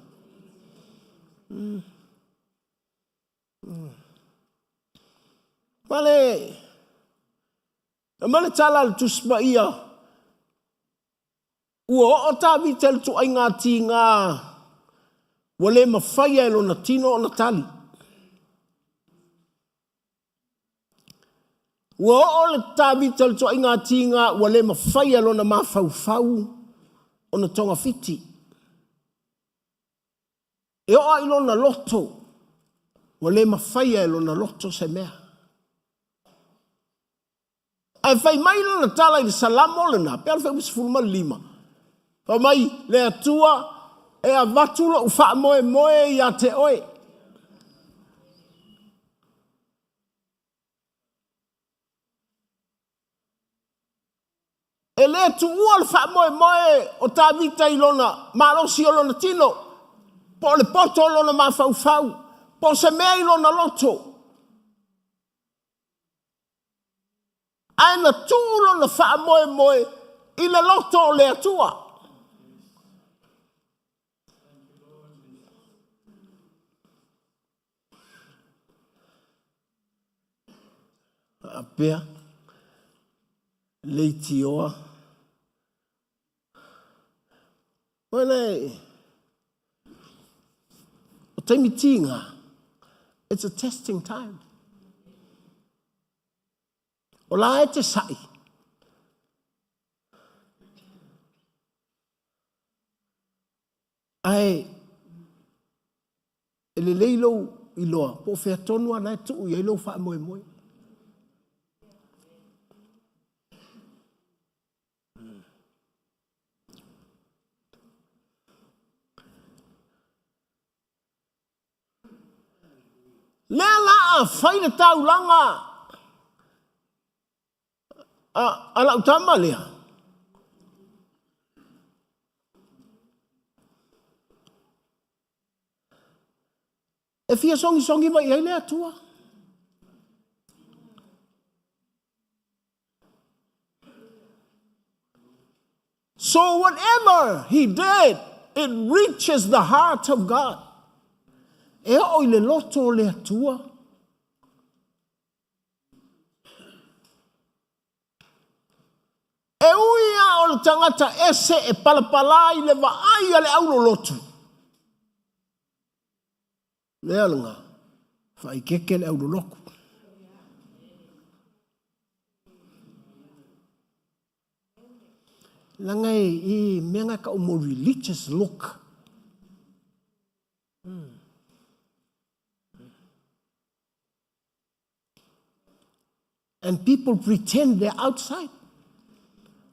Male tala tu spa ia. Ua o tabi tel tu ai ngā tinga. Wale mawhaia elo na tino o na tali. Ua o le tabi tel tu ai ngā tinga. Wale mawhaia elo na mawhau o na tonga fiti. E o ilo na loto. Wale mawhaia elo na loto se mea. Ai fai mai na tala i salamo le na. Pea fai usifulma lima. Fa mai le atua e a vatula u wha moe i a te oe. E le tu ua le wha moe o tā vita i lona marosi o lona tino. Po le poto o lona mawhau. Po se mea i lona loto. Ai na tu lona wha moe i le loto o le atua. Apea, leiti oa. Wene, o taimi tinga, it's a testing time. O la e te sai. Ai, ele leilo i loa, po fea tonu ana e tuu, i lo wha moe. Lea laa, whaile tau langa. Ala utama lea. E fia songi mai ai lea tua. So whatever he did, it reaches the heart of God. E o i le loto le atua. E uia o le tangata ese e palapala i le vaai a le aulo lotu. Le alanga, whai keke le aulo loku. Langai i menga ka o mo religious look. And people pretend they're outside.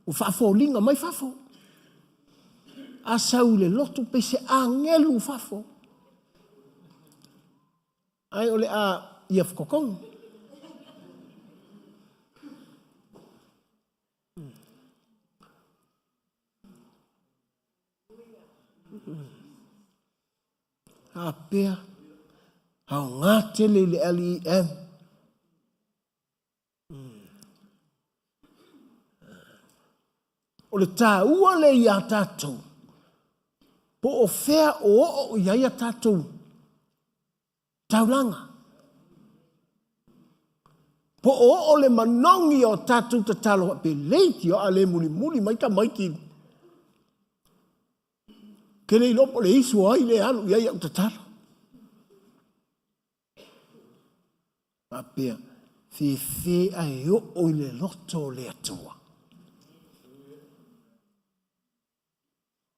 O whafo linga mai whafo. Asau le loto pe se angelu whafo. Ai ole a iaf kokong. Apea. Hau ngate le LEM. O le tā ua le ia tātou. Po o whea o ia tātou. Taulanga. Po o le manongi o tātou ta talo. Pe leiti o a le muli mai ka maiki. Ke le ilopo le isu ai le anu ia o ta talo. Apea. Fe ai o le loto le atua.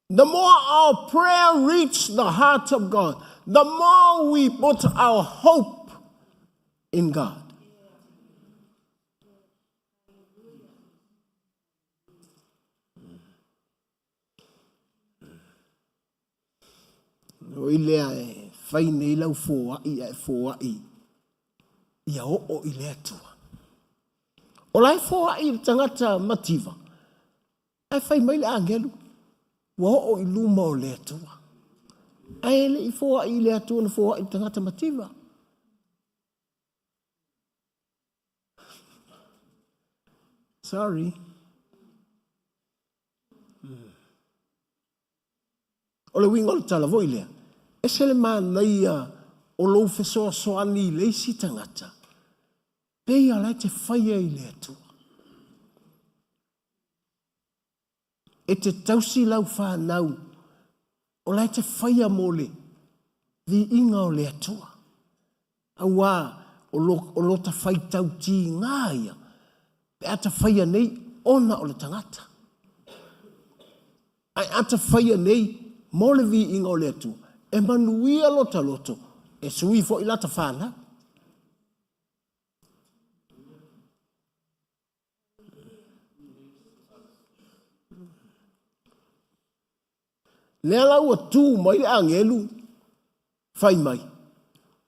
The more our prayer reaches the heart of God, the more we put our hope in God. O ilea e whai nei lau fōai. Ia o ilea tua. O lai fōai tangata mativa. Ai whai mai le angelu. Wa o iluma o le atua. Ai le i fōa i le atua na fōa i tangata mativa. Sorry. o le winga o le tala voi lea. E se le mana ia o lou fesoa soani le isi tangata. Pei ala te whaia i le atua. E te tausi lau whanau. O lai te whaia mole. Vi inga o le atua. Aua o lo ta whai tau ti ngāia. Pe ata whaia nei ona o le tangata. Ai ata whaia nei mole vi inga o le atua. E manuia lota loto. E sui fo i lata whanau. Lea lau a tū mai le angelu. Whai mai.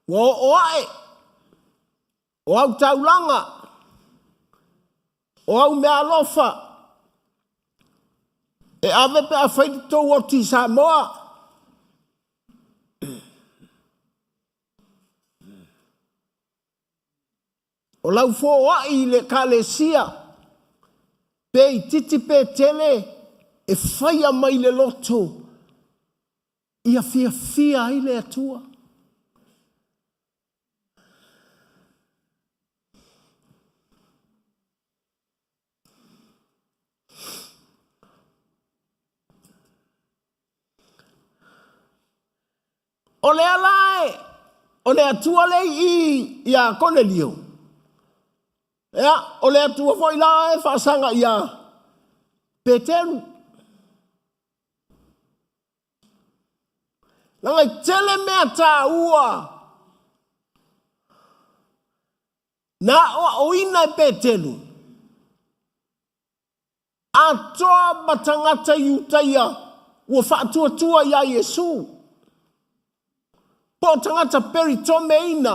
Ngō oae. O au taulanga. O au mea alofa. E ave pe a whai tō o ti sa moa. O lau fō oai le kalesia. Pe i titi pe tele. E whai a mai le loto. Ia fia ai le atua. O le alae, o le atua le ia Cornelio. Ea, o le atua foi la e whaasanga ia Peteru. Nanga tele mea tā ua. Na o ina e Peteru. A toa matangata iutaia ua whaatua ia Yesu. Po tangata peritome ina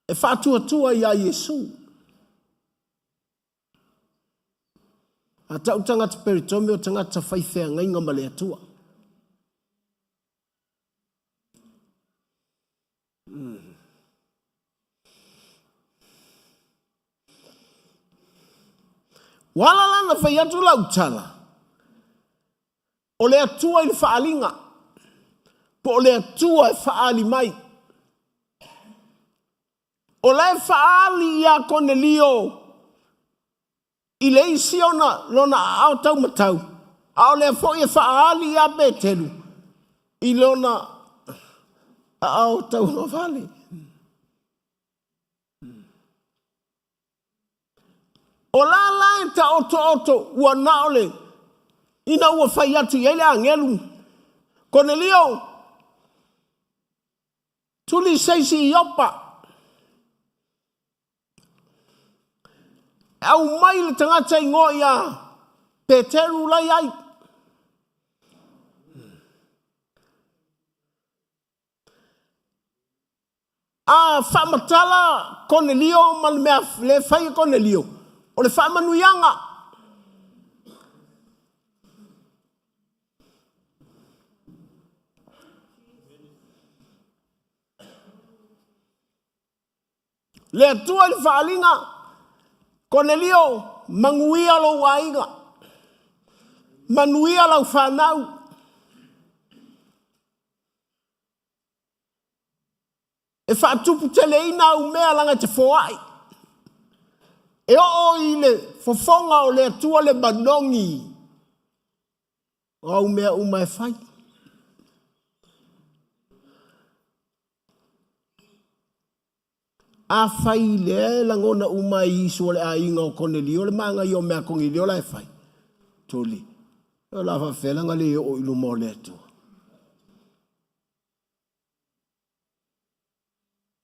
e whaatua ia Yesu. A tau tangata peritome o tangata whaifea ngainga male atua. Wala lana whai atu lau tala. O le atua i le whaalinga. Po o le atua e whaali mai. O le whaali ia Cornelio. I le isi ona lona au tau matau. A o le fo i whaali ia Peteru. I lona au tau no vale. O la e ta oto ua naole. Ina ua whai atu i ele angelu. Cornelio. Tuli seisi i opa. Au mai le tangata i ngoi a Peteru lai ai. A whamatala Cornelio mal mea le whai Cornelio. O le whaamanuianga. Le atua le whaalinga. Cornelio manguia lo wainga. Manuia lau whanau. E whaatupu tele ina au mea langa te whoai. E o i le fofonga o le atua le manongi. O au mea umai whai. A whai le langona umai iso le a inga o Cornelio le manga i o mea kongi leo lai whai. Tuli. O la whawhelanga le o ilu mo le atua.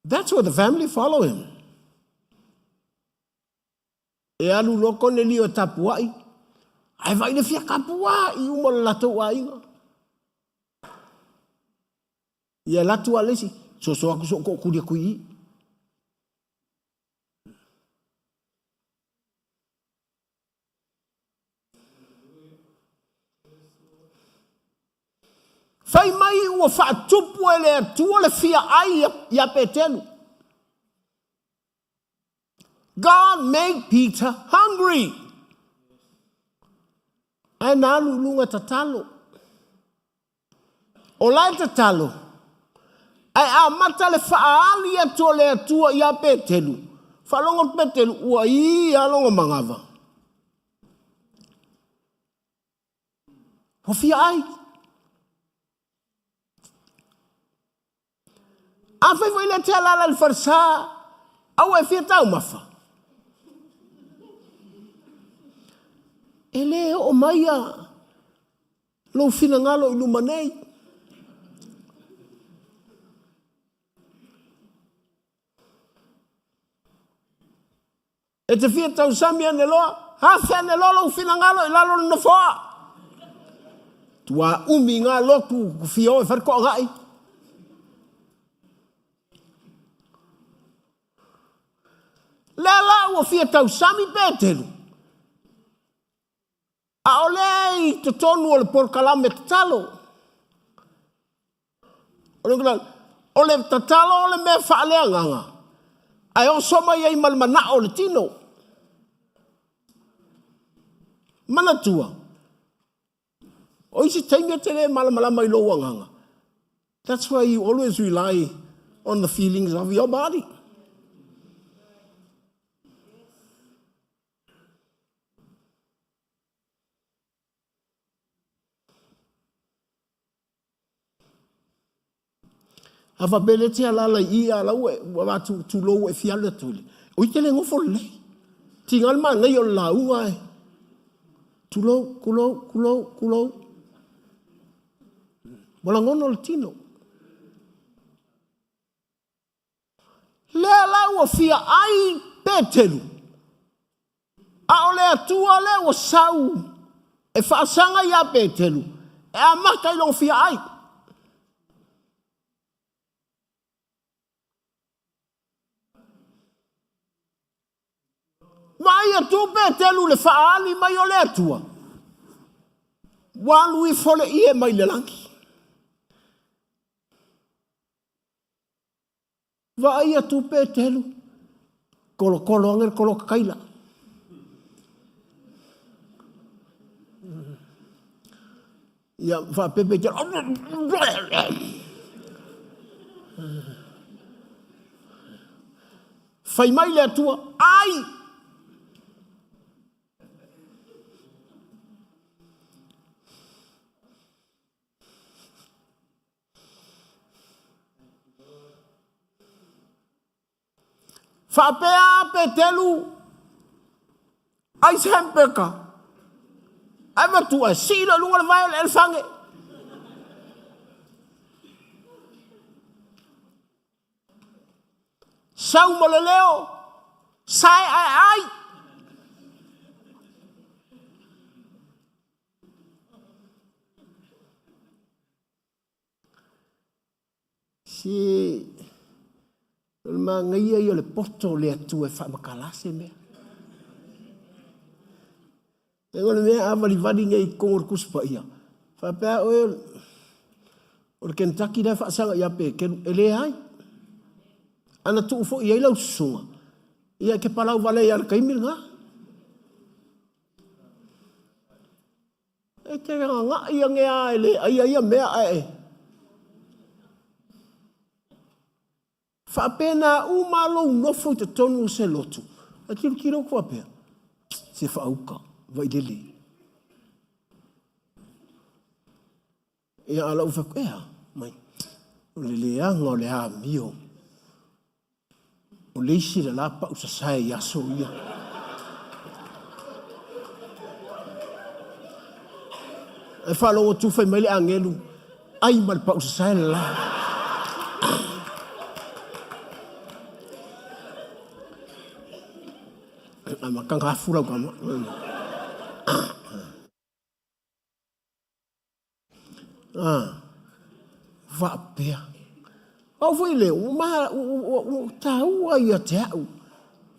That's what the family follow him. E alu lo Cornelio tapuai. Ai vai le fia kapua i umo lato wa inga. Ia latu alesi. So aku so ko kudia kui. Fai mai ua whaatupu ele atua le fia ai ia Peteru. God made Peter hungry. Ai nālu lunga tatalo. O lai te talo. Ai a mata le whaali atua le atua ia Petelu. Whalongo Petelu ua I alongo mangava. Ho fia ai. A whai wai le te alala le wharsa. Au e fia tau mafa. Ele o maia. Lo fina ngalo ilumanei. E te fia tau sami ane loa. Hafe ane loa lo fina ngalo ilalo na foa. Tua umi ngā lotu fio e wharko ngai. Lela ua fia tau sami Petelu. A olei te tonu o le porkalame te talo. Ole te talo o le mea whaalea nganga. Ai o soma iei malmana o le tino. Manatua. O isi taimia te le malamalama I loa nganga. That's why you always rely on the feelings of your body. Awa bele te alala I ala ue, wa tu lo e fiale tuli. O ite le ngofo le. Ti ngalma ngai o la ua e. Tu lo, kulo. Wala ngono le tino. Le ala ua fia ai Petelu. A ole atua le o sau. E whaasanga ia Petelu. E a maka ilo fia ai. Mai atu Petelu le whaali mai o le atua. Walu I fole I e mai le langi. Vai atu Petelu. Kolo angel kolo kakaila. Ia wha pepe kia. Fai mai le atua. Ai! Whapea Petelu. Ai sempeka. Ai matua. Sila lunga le vai el fange. Sau maleleo. Sai ai. Si ma ngai ai le poto le atu e fa makalase me. E ngone me amali vadi ngai kongor kuspa ia. Fa pa o Kentucky da fa sanga ia pe ke ele ai. Ana tu fo ia lau sunga. Ia ke palau vale ia kaimil nga. E te nga ia ngea ele ia mea ai. Whapena umalo nofo te tonu se lotu. A kiro kua pea. Se whauka. Vai dele. Ia ala uwhako ea. Mai. O le leanga o le a mio. O leisi le lapa usasai yaso ia. E whalongo tufai mai le angelu. Ai malpa usasai le la. Makang hafura kama. Vapea. Au foi le tau ia tau.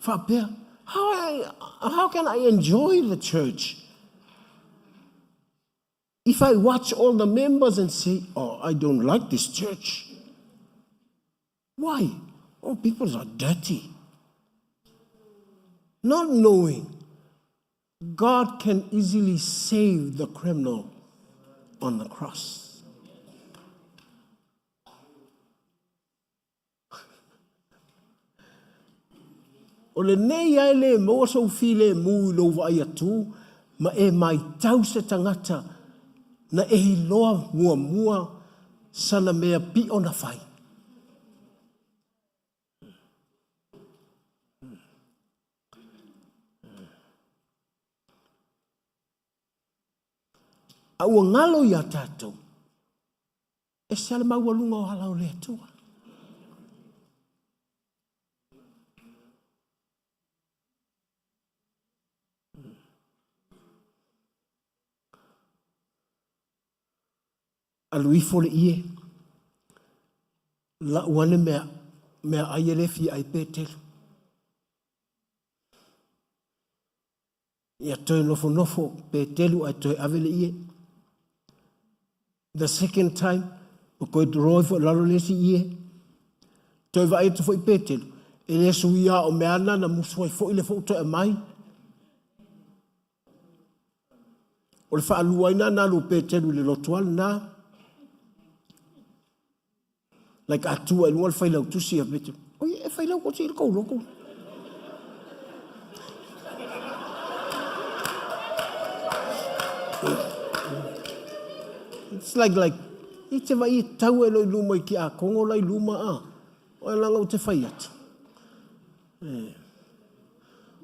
Vapea. How can I enjoy the church if I watch all the members and say, "Oh, I don't like this church"? Why? Oh, people are dirty. Not knowing God can easily save the criminal on the cross. O le nei ai le mo so file mu lo vai atu ma e mai tau se tangata na e loa mua sana mea pi ona fai. Au ngalo ia tatou. E sale maualunga o halau le atua. Aluifo le ie. La uane mea aiere fi ai petelu. Ia toi nofo petelu ai toi avele ie. The second time, o koe roi fo lalo lesi ie. Toi va eto fo i petelu. E le suia o meana na musua i fo i le fo toi mai. O le wha aluaina na lu petelu le lotual na. Like atua i lua le whailau tusi a petelu. O e whailau ko si il kou loko. It's like, I te vai e tau e loi luma i ki a kongo lai luma a. O e langa o te whai atu.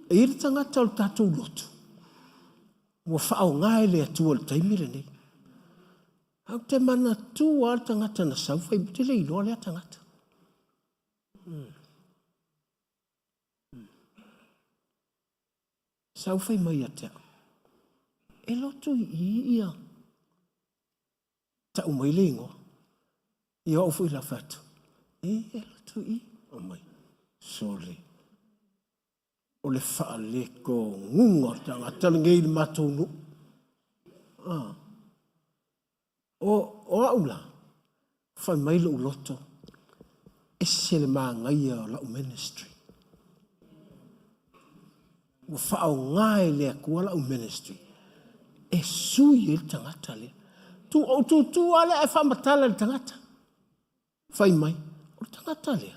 E iri tangata o le tatou lotu. Ua whao ngae le atua le taimire nei. Au te mana tu a le tangata na sau whai te le iloa le a tangata. Sau whai mai a te au. E lotu i ia. Ta umai le ingoa. Ia ofu i la fatu. E lotu i. O mai. Sorry. O le wha le ko ngunga tangata le ngei le matou nu. O aula. Whai mai le uloto. E se le maa ngai a lau ministry. Ua whao ngai le akua lau ministry. E sui e tangata le. Tu ale e whamatala le tangata. Whai mai. O tangata le.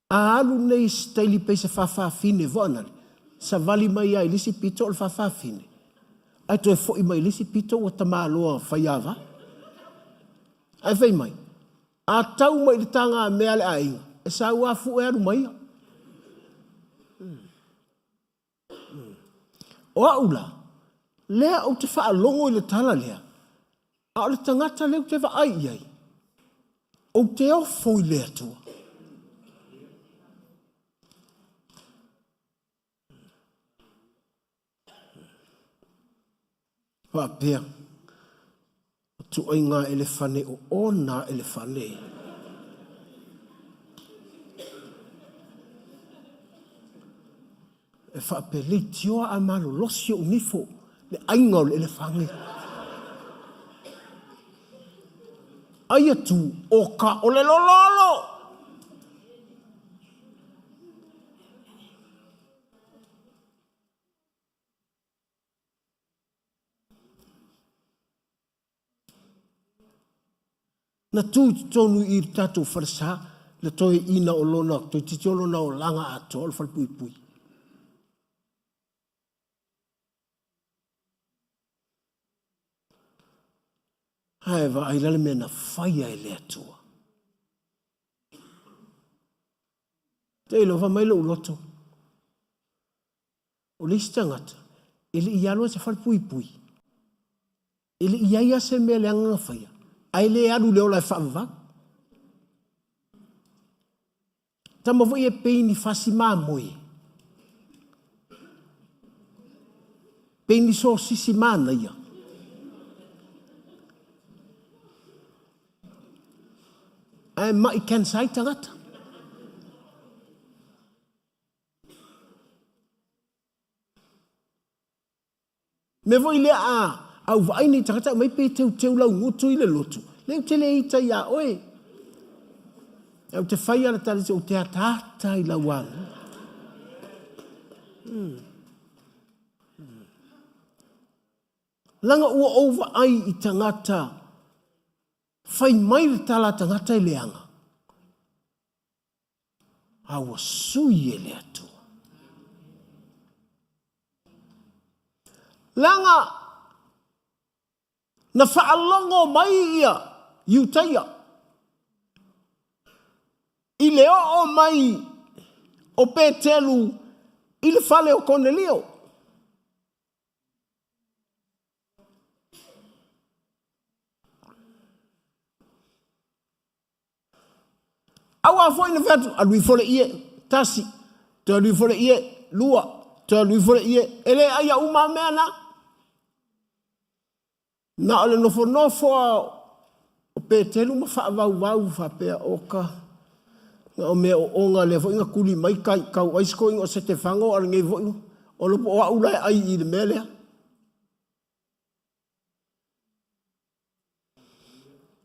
A alu nei staili peise whawhawhine vōnale. Sa vali mai ai lisi pito o le whawhawhine. Ai toi fo i mai lisi pito o tamaloa whaiava. Ai whai mai. A tau mai le tanga mea le ainga. E sa ua fu e alu mai. O aula. Lea o te whaalongo i le tala lea. A o le tangata leo te wa ai iai. O te ofo i lea tua. Wapea. Tu ai ngā elefane o ona elefane. E whapele tioa a malo losi o nifo. Le ainga o le elefane. Aia tu o ka o le lololo. Na tu tonu i tatou farsa, le toi ina o lona, toi titolo na o langa ato, o fal pui pui. Haewa, ai lale mea na whaia e le atua. Te ilo, wa mailo uloto. O le istangata, ele i alua se fal pui pui. Ele i aia se mea le anga whaia. Ai le alu leo lai whaava. Tama voi e peini whasi maa moe. Peini so sisi maa na ia. Ai mai kansai tangata. Me voi le a. Au vai ni tangata mai pe teu lau ngutu i le lotu. Leu te le ita ia oe. Au te whai ala tale o te atata i lau anu. Langa ua ova ai i tangata. Whai mai le tala tangata i leanga. Awa sui e le atua. Langa na whaalongo mai ia iutaia. I le o mai o Petelu i le whale o Cornelio. Awa foi na vetu a lui fole ie tasi, te lui fole ie lua, te lui fole ie ele aia uma mea na ole nofo o Petelu ma whaavau whapea oka nga o mea o onga le fo inga kuli mai kai kau aisko inga o sete whango ala ngei fo inga o lopo o aulai ai i le mea lea.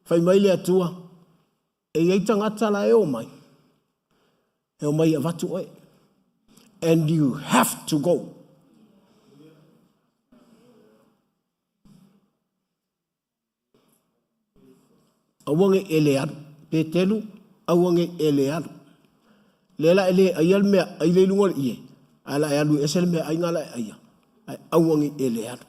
Whai mai le atua e iei tangata la e o mai a watu oe. And you have to go. Awange ele aru. Petelu, awange ele aru. Lela ele ayal mea, aile lungo iye. Ala alu esel mea ay ngala aya. Awange ele aru.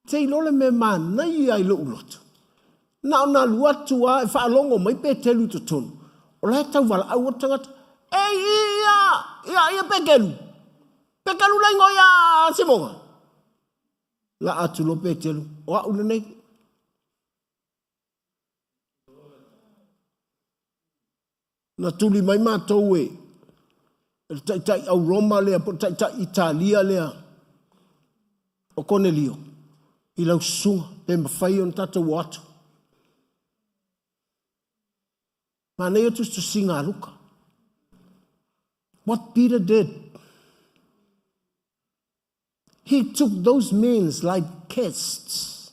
Te ilole me mana i ai lo ulotu. Na luatua e whaalongo mai Petelu to tonu. O lai tau wala au tangata. Ei ia Petelu. Petelu lai ngoia Simonga. La atu lo Petelu. O au nei. Na tuli mai mātou e. Tai au Roma lea, tai Italia lea. O Cornelio. I lau sunga, pe mawhai on tata watu. Mana ia tustu singa aluka. What Peter did, he took those men like guests.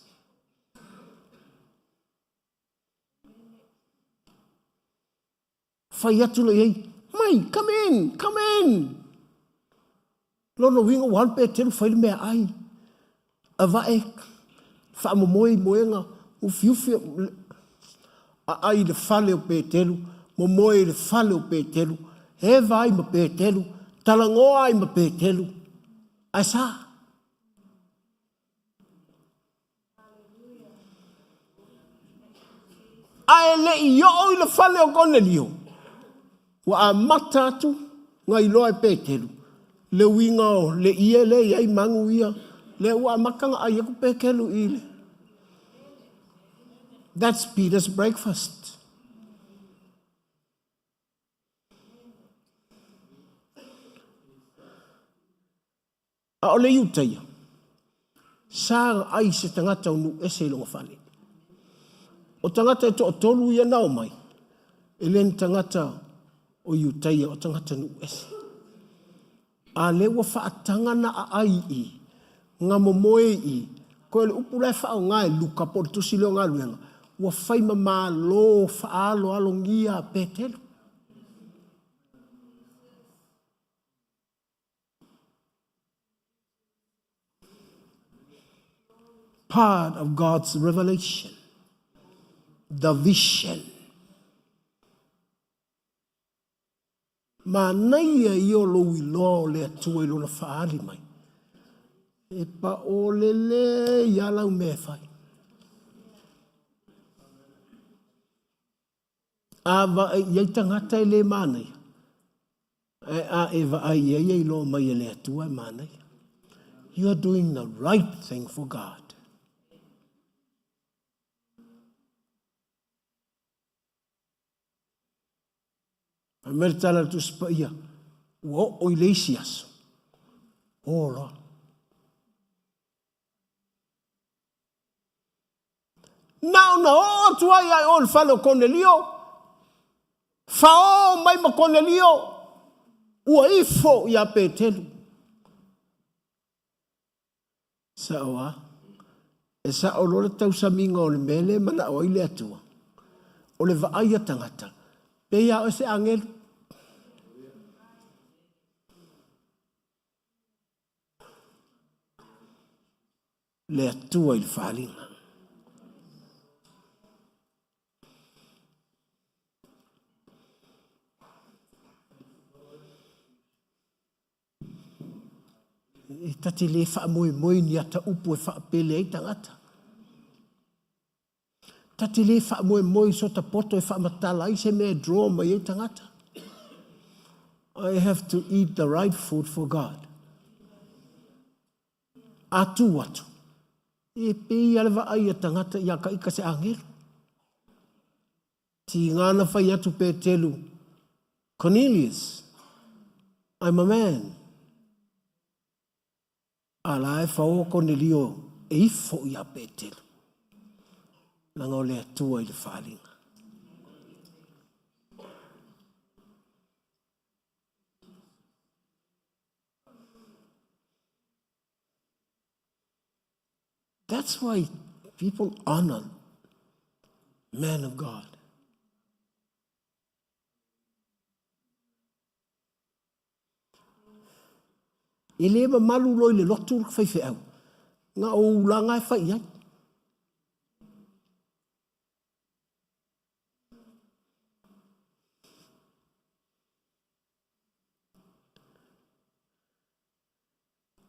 Whai atu le ei, mai, come in. Lono winga wan Petelu whai le mea ai. Avae, wha moenga, ufiufi, ai le whale o Petelu, moe le whale o Petelu, he vai ma Petelu, talangoa ai ma Petelu, ai sa. Ai le i o le whale o Cornelio, wa a matatu, ngai loa e Petelu, le winga o, le ie le iai mangu ia, le ua makanga ai aku Petelu ile. That's Peter's breakfast. A ole iutaia. Sāga ai se tangata unu ese ilonga whale. O tangata e to o tolu ia nao mai. E len tangata o iutaia o tangata unu ese. A le ua whaatanga na a ai i. Nga momoe i. Koe le upulai whao ngai luka por tusi leo ngā luenga. Ua whaima mā lo whaalo alongia Petelu. Part of God's revelation. The vision. Ma naia i o lo ilo le atua ilo na whaali mai. E pa o lele ialau me whai. Ava iei tangata i le mānei. Eva ai iei lo mai e le atua mānei. You are doing the right thing for God. Ameritala tu spaia. O Iglesias. Ora. Now, tu ai on falo Cornelio. Fao mai ma Cornelio. Ua ifo ia Petelu. Sawa. E sa o lore tau saminga o le mele mana o ile atua. O le vaaya tangata. Pe ia o se angelu. le atua i le whaalinga. E tati le wha moe ni ata upu e wha pele ei tangata. Tati le wha moe so ta poto e wha matala i se mea draw mai ei tangata. I have to eat the right food for God. Atu watu. E pei alewa ai a tangata ia ka ika se angelu. Ti ngana whai atu pe telu. Cornelius, I'm a man. Ala e whao Cornelio e ifo ia pe telu. Nanga o le atua i le whalinga. That's why people honor man of God. I le malu loi le lotu whai whiau. Nga o ulanga e whai ai.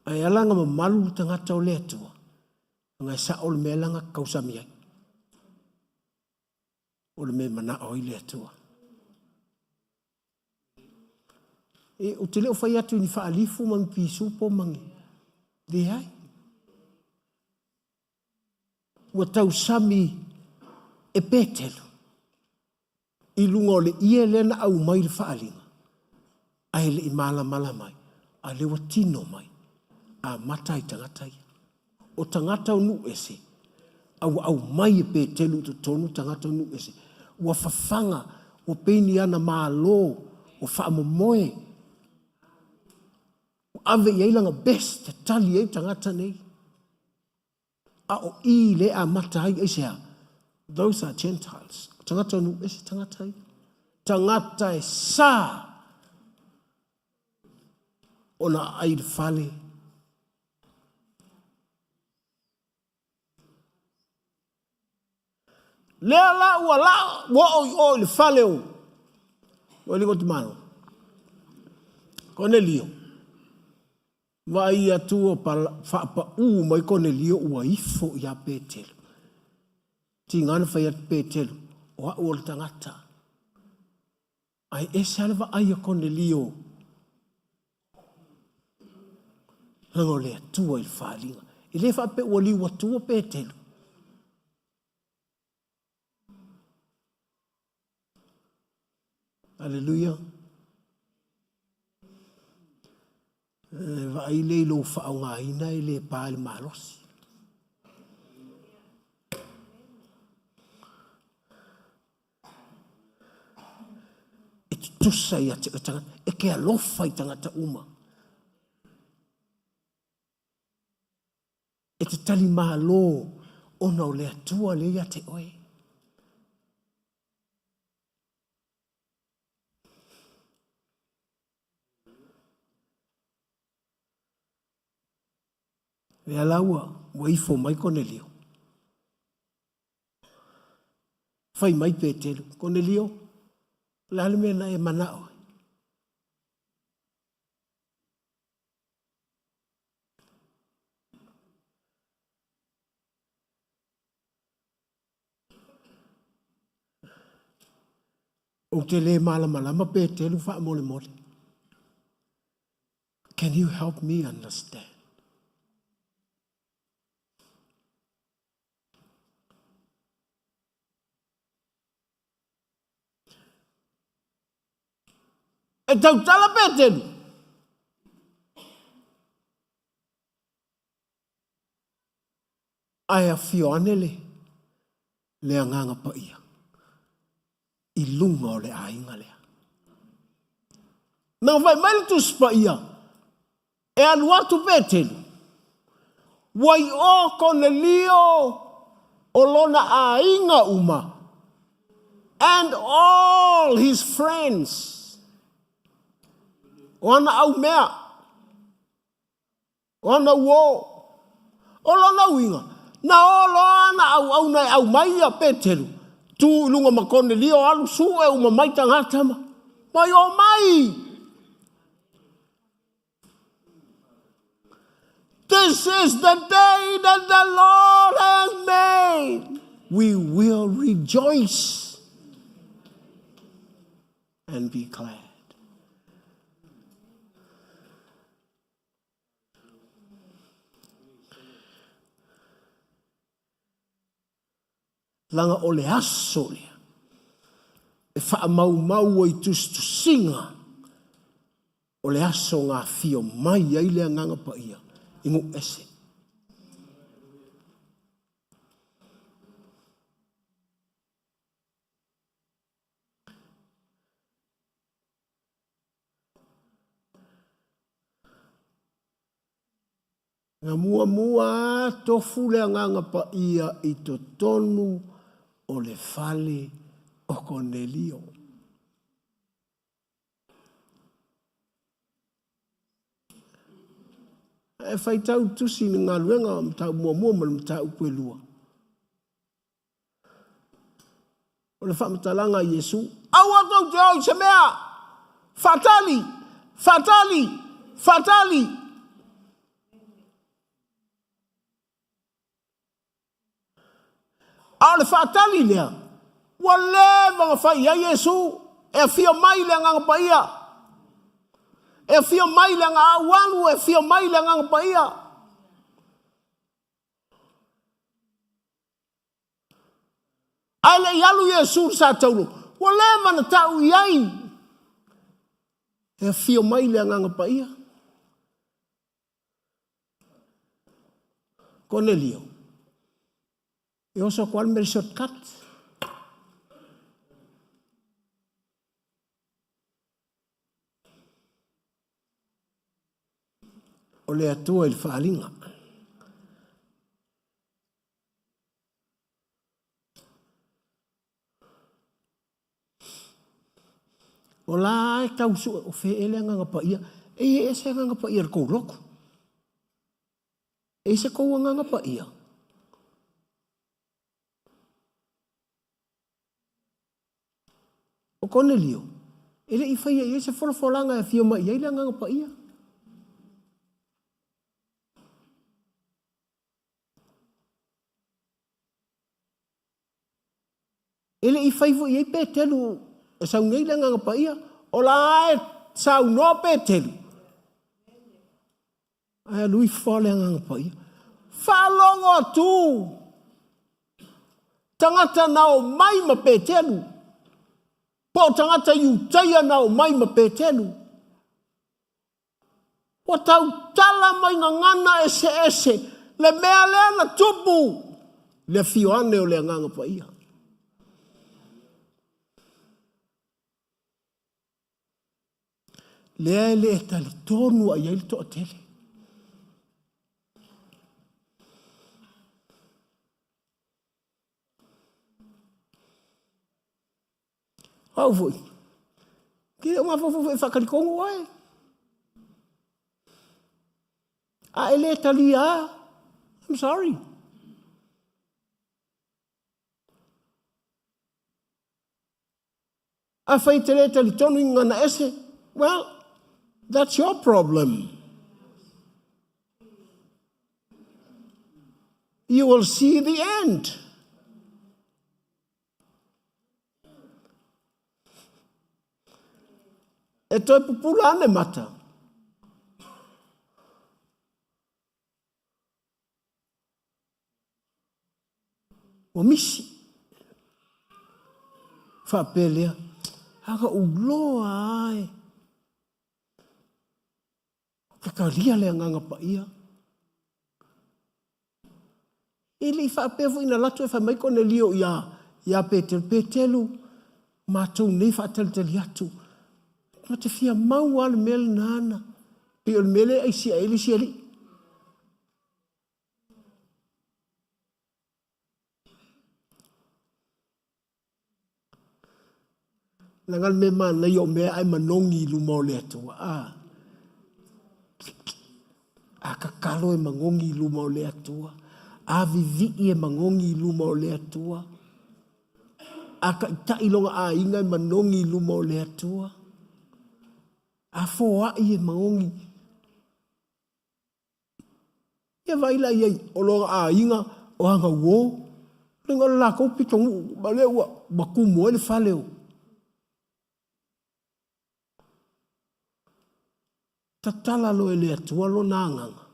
Ai alanga ma malu tangata o le atua. Nga sa o le mea langa kausami ai. O le mea mana o i le atua. E o te leo whai atu ni whaalifu mangi pisu po mangi. De hai. Ua tau sami e petelu. I lunga o le ie lena au mai le whaalinga. Ai le i mala mai. A le wa tino mai. A matai tangatai. O tangata o nu ese. Au mai e petelu to tonu tangata o nu ese. Ua whawhanga. Ua peini ana maa lo. Ua whaamomoe. Ave i eilanga best tali e tangata nei. A o i le a matai e sea. Those are Gentiles. Tangata nu ese tangata i. Tangata e sa. Ona ai fale. Lea la ua la. Wa o le fale o. Wa li gotu mano. Cornelio. Vai atu o whaapa mai Cornelio ua ifo ia petelu. Ti ngana whai atu petelu. O a ua tangata. Ai e salva ai a Cornelio. Lango le atua i whalinga. I le whape ua li ua tua petelu. Hallelujah. Vai le lo whao ngā ina i le pāle mālosi. E tusa i ate tangata. E ke alofa i tangata uma. E te tali mālo ona o le atua le ia te oe. E alaua, wa ifo mai Cornelio. Fai mai petelu. Cornelio, lale mena e manao. O te le malama petelu wha mole mole. Can you help me understand? E tau tala petelu. Ai a fionele le anganga pa ia. I lunga o le ainga lea. Nau vai mai tu spa ia. E alu atu petelu. Wai o Cornelio o lona ainga uma. And all his friends. Ona au mea. Ona wo. Olo na winga. Na olo ana au na au mai a Petero. Tu lunga makone lio alu su e uma mai tangata ma. Mai o mai. This is the day that the Lord has made. We will rejoice and be glad. Langa o le aso lea. E wha mau i tustu singa. O le aso ngā fio mai ai lea nganga pa ia. Ingo ese. Ngā mua tofu lea nganga pa ia i to tonu o le fale o Cornelio. E whai tau tusi ni ngā luenga mtau mua ma mtau puelua. O le whamatalanga Yesu. Au atau te au se mea. Fatali. Au le fatali lea. Wale mga whai a Yesu. E fio mai lea nganga pa ia. E fio mai le ngā awalu, e fio mai le ngā paia. Ai le ialu Yesu sa taulu. Wa le mana tau iai. E fio mai le ngā paia. Cornelio. E oso kual meri shortcut. O le atua il whaalinga. O la e tausu o fe ele nganga pa ia. E se nganga pa ia kou loko. E se kou nganga pa ia. O Cornelio. Ele i whaia i se wholafolanga e fio mai ia ile nganga pa ia. Ele i whaifu i Petelu, e sau ngei langa ngapa ia, o la e sau no Petelu. Ai lui whale ngapa ia. Whalongo tu. Tangata nao mai ma Petelu. Po tangata yu taia nao mai ma Petelu. O tau tala mai ngana ese. Le mea lea na tupu. Le fioane o le ngapa ia. Lea le tali tonu a iai to tele. Au foi. Kira uma fofo e whakarikongo ai. A ele tali a. I'm sorry. A whai tele tali tonu i ngana ese. Well, that's your problem. You will see the end. E toi pupula ane mata. O misi. Whapelea. Haka uloa ai. Kakalia le nganga pa ia. Ele i whapefu ina latu e whamai Cornelio ia Petelu. Mātou nei whaateliteli atu. Ma te fia mau ale mele nana. Pe o mele ai sia ele sia li. Langal me mana i o mea ai manongi lu mo le atua. A kaka talo e mangongi luma o le atua. A vivi e mangongi luma o le atua. A ka ita ilonga a inga e manongi luma o le atua. A foa e mangongi. Ia vaila iei o longa a inga o hanga uo. Lenga la kou pitongu baleu bakumu ele faleu. Tatala lo ele atua lo nanganga.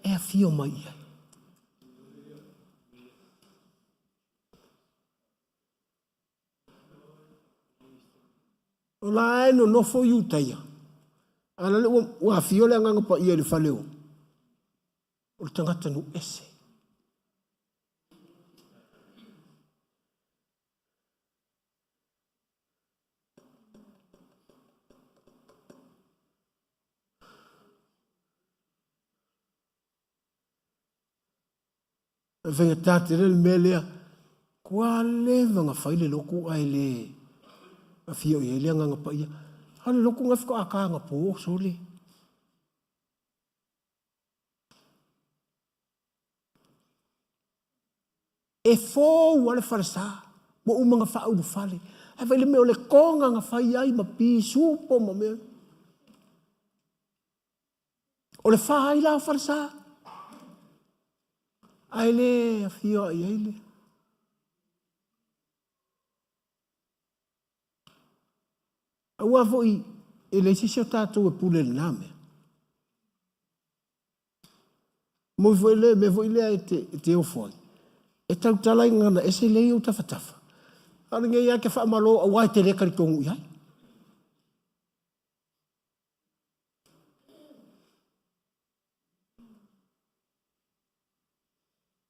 E a fio mai ia. O la e no nofo iu taia. Ala le ua fio le anganga pa ia le faleu. O le tangata nu ese. Venga tate le melea. Kua le vanga whaile loku ai le. A fio i ele anganga pa ia. Hale loku ngafiko a kaanga po sole. E fō wale wharesa. Mo umanga whau du whale. Hai whaile meo le konga nga whai ai ma pi supo ma mea. O le whai la wharesa. Ai le a fio ai ele. Aua voi e le sisi o tātou e pule le name. Mo voi le, me voi le e te ofoi. E tau talai ngana, e se lei o tawhatafa. Ana ngai ia ke whaamalo a wai te rekari tongu iai.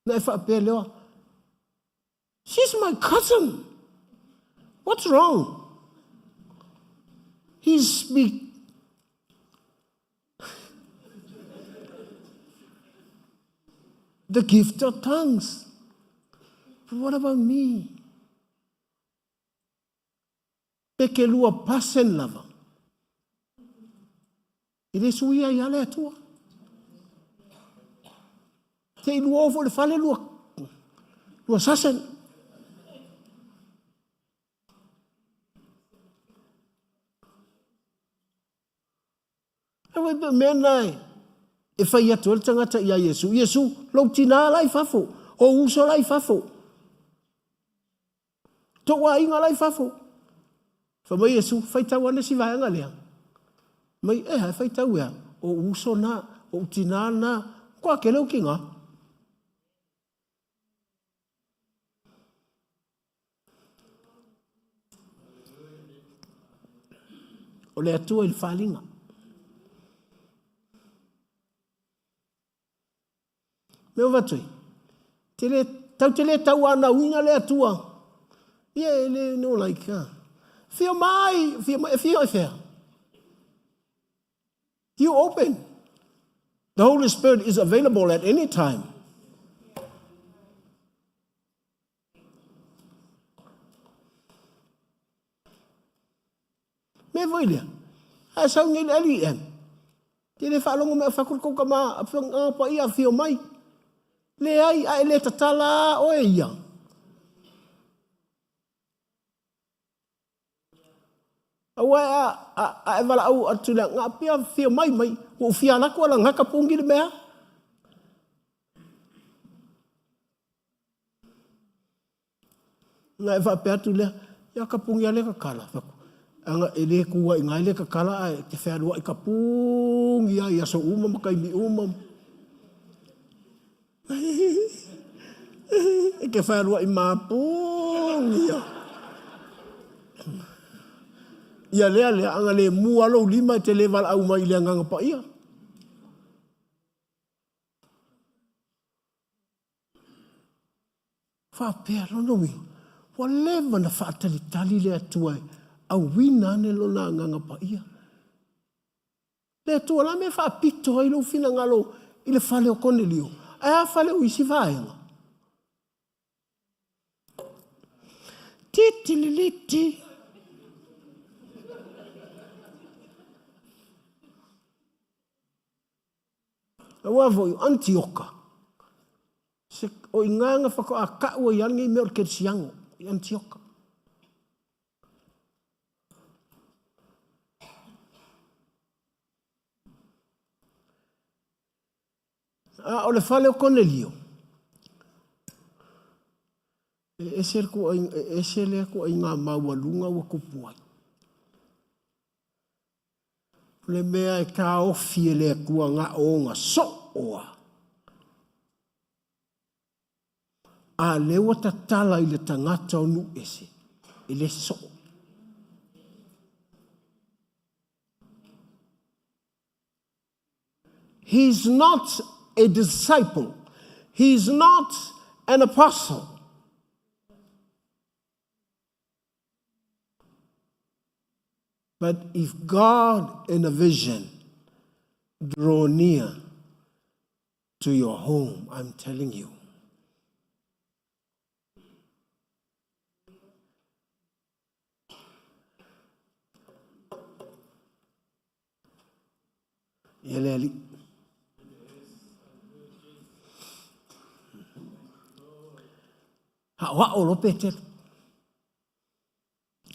Na e whaapea lewa. She's my cousin. What's wrong? He's speak. The gift of tongues. But what about me? Peke lua pasen lava. Ele suia i ale atua. Te ilua ovo le fale lua sasen. Awe be menai. E fai atu le tangata ia Yesu. Yesu, lau tina lai fafo. O uso lai fafo. Toa inga lai fafo. Fa mai Yesu, fai tau ane si vai anga lea. Mai hai fai tau ea. O uso na, o tina na. Kua ke leu kinga. O le atua il falinga. Meu vatui. Tele tau ana uinga le atua. Ia ele no like. Fio mai, fio fair. You open. The Holy Spirit is available at any time. Me voilia. A sau ngil ali en. Tele whaalongo me whakul ko kama pa ia fio mai. Le ai a le tatala o e ia. Awa a e wala au atu le ngā pia fio mai. O fia lako ala ngaka pungi le mea. Ngā e wha pia atu le. Ia ka pungi ale ka kala. Anga ele kuwa i ngai le ka kala ai te whea i ka pungi ai aso umam kai mi umam. E ke whaerua i māpungi ia. Ia lea anga le mua lo lima te le wala au mai le anganga pa ia. Whapea ronowi. Wa lewa na whaatalitali le atua au wina ane lo na anganga pa ia. Le atua la me whaapito ai lo fina ngalo i le whale o Cornelio. Ai a whale o isi vāenga. Titililiti. Awa vo Antioka. Se o inganga whako a kaua i angi meo ke siango i Antioka. A o le fale o Cornelio. E se le ko ai ngā maualunga ua kupuai. Le mea e ka ofi e le kua ngā o ngā so oa. A lewa ta tala i le tangata o nu ese. I le so. He's not a disciple. He's not an apostle. But if God in a vision draw near to your home, I'm telling you, Yeleli. Hawa o lo petelu.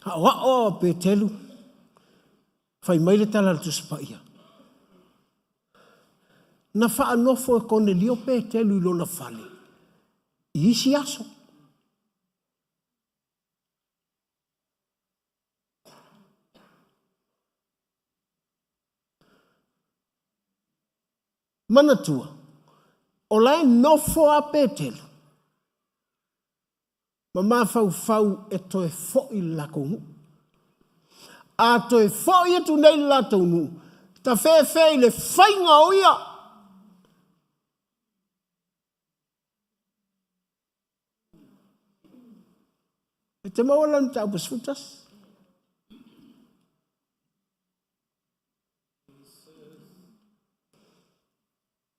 Hawa o petelu. Fai mai le tala tu spaia. Na fa anofo e Cornelio petelu I lona fale. I isi aso. Manatua. O lai nofo a petelu. Mama fau e toe fo'i lako ngu. A toe fo'i e tu nei lato ngu. Ta fe le whainga o ia. E te mawalan tau pasfutas.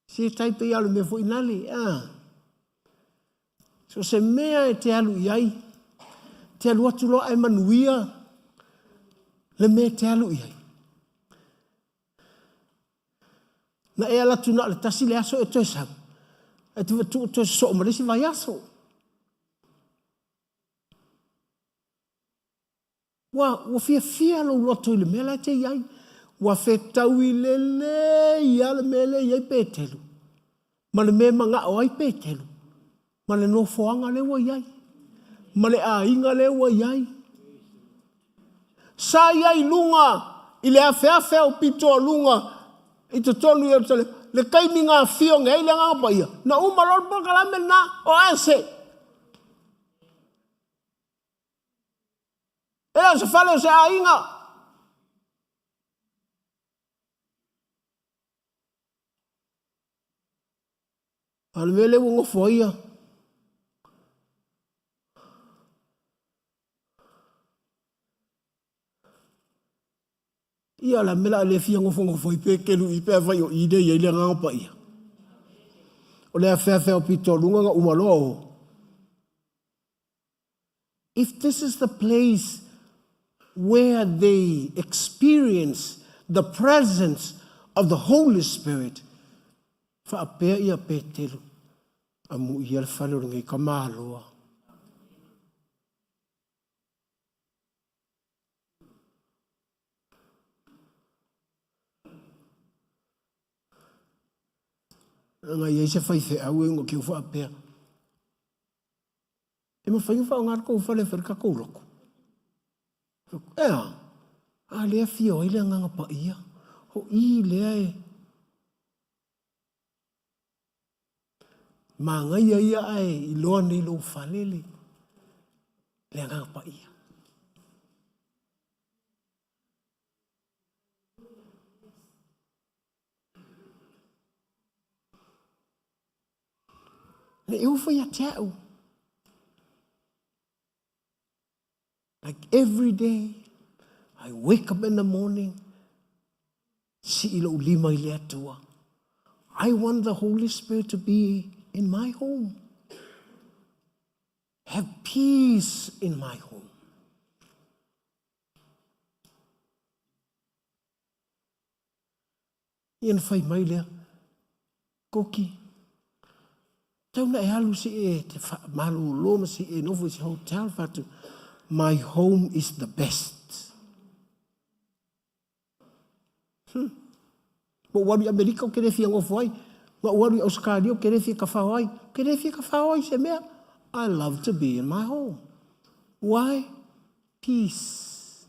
Si taipe I alu me fo'i nali. So se mea e te alu iai, te alu atu loa e manuia, le mea te alu iai. Na e ala tuna le tasi le aso e toe sau. E tu vatu toe so o marisi vai aso. Wa fia lo loto I le mea la te iai. Wa fe tau I le ia le mea le iai petelu. Ma le mea manga o ai petelu. Ma le no foanga le wa iai. Ma le a inga le wa iai. Sa iai lunga, I le afe o pito lunga, I te tonu I tale, le kaimi ngā fio ngai le ngā paia. Na umarol po kalame na o ase. E se fale o se a inga. Alvele wongo foia. Ia la mela le fia ngofongo foi pe kelu I pe vai o ide ia le ngapa ia. O le afe o pito lunga nga umalo. If this is the place where they experience the presence of the Holy Spirit, fa pe ia petelu amu ia le falo ngai kamaloa. Nga ia se fai fe au ngo ki fa pe. E mo fai fa ngar ko fa le fer ka ko loko. A le fio ile nga pa ia. Ho I le ai. Ma nga ia ai lo ni lo fa le. Le nga pa ia. Eu fui até o. Like every day, I wake up in the morning, si ilo lima ile atua. I want the Holy Spirit to be in my home. Have peace in my home. Ian fai mai lea. Kuki. Tau na e halu si e te malu loma si e novo si hotel fatu. My home is the best. Mo wari Amerika o kere fia ngofu ai. Mo wari Australia o kere fia kawhau ai. Kere fia kawhau ai se mea. I love to be in my home. Why? Peace.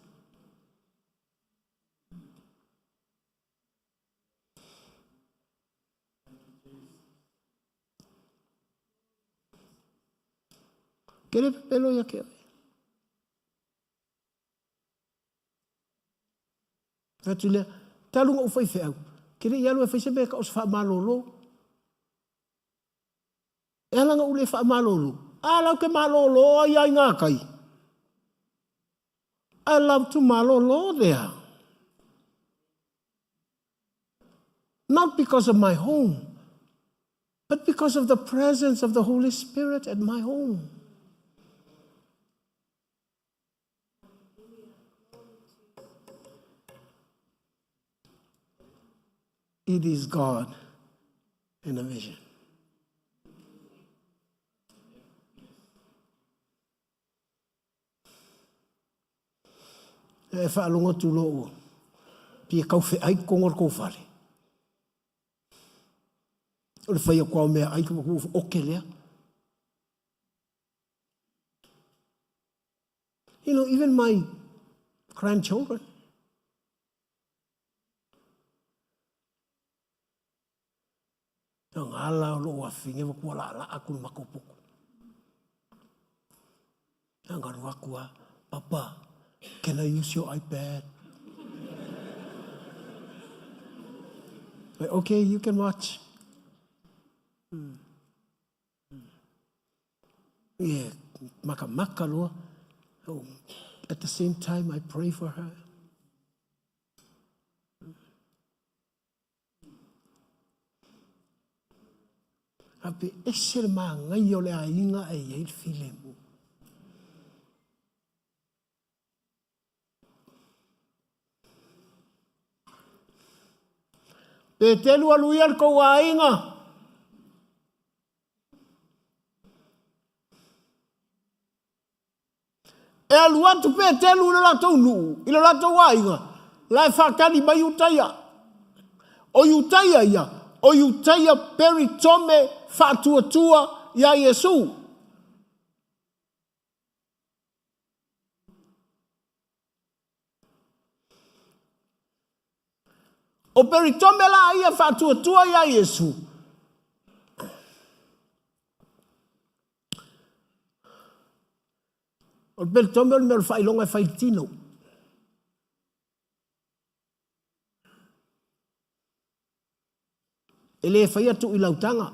Kere pelo ia ke. Fatulea, talunga ufai feau. Kere ialu e fai sebe ka os wha malolo. E alanga ule wha malolo. Alau ke malolo ai ai ngā kai. I love to malolo there. Not because of my home, but because of the presence of the Holy Spirit at my home. It is God in a vision. E whaalonga tu loo. Pia kau whi ai kongor kou whare. O le whaia kua mea ai kua kua oke lea. You know, even my grandchildren. Ang ala o loo a whinge wa kua la aku na makopuku. Ang arua kua, Papa, can I use your iPad? Okay, you can watch. Yeah, maka loa. Oh, at the same time, I pray for her. Ape ese ma ngai o le ainga e yei filemu. Pe telu aluia ko ainga. E alua tu pe telu le latou nu, i le latou ainga. Lai whakani mai utaia. O utaia ia, o utaia peritome whatuatua ia Yesu. O peritome la ia whatuatua ia Yesu. O peritome o mero whailonga whaitino. E le whai atu i lautanga.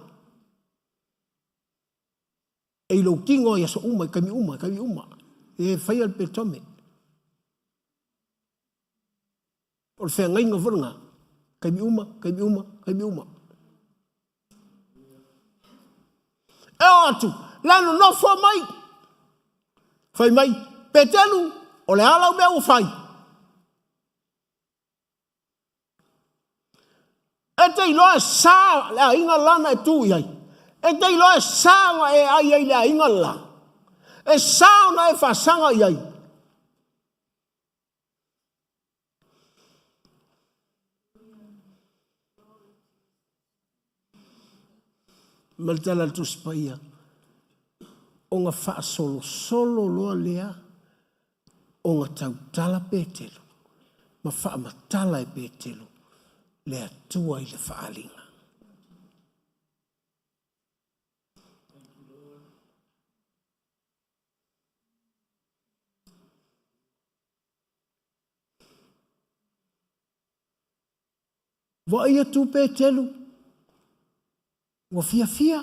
E ilo kingo ia so uma, kami uma. E whai al peritome. O le whea ngainga wurunga. Kami uma. E o atu, lano no fo mai. Fai mai, petelu, o le alau mea o fai. E te iloa saa le a inga lana e tu iai. E te iloa saa e ai le a inga la. E saa na e whasanga iai. Maltala tu spaia. O ngā wha solo loa lea. O ngā tautala pētelu. Ma wha matala e pētelu. Lea tua i le whaalinga. Wa ia tu pētelu. Wa fia.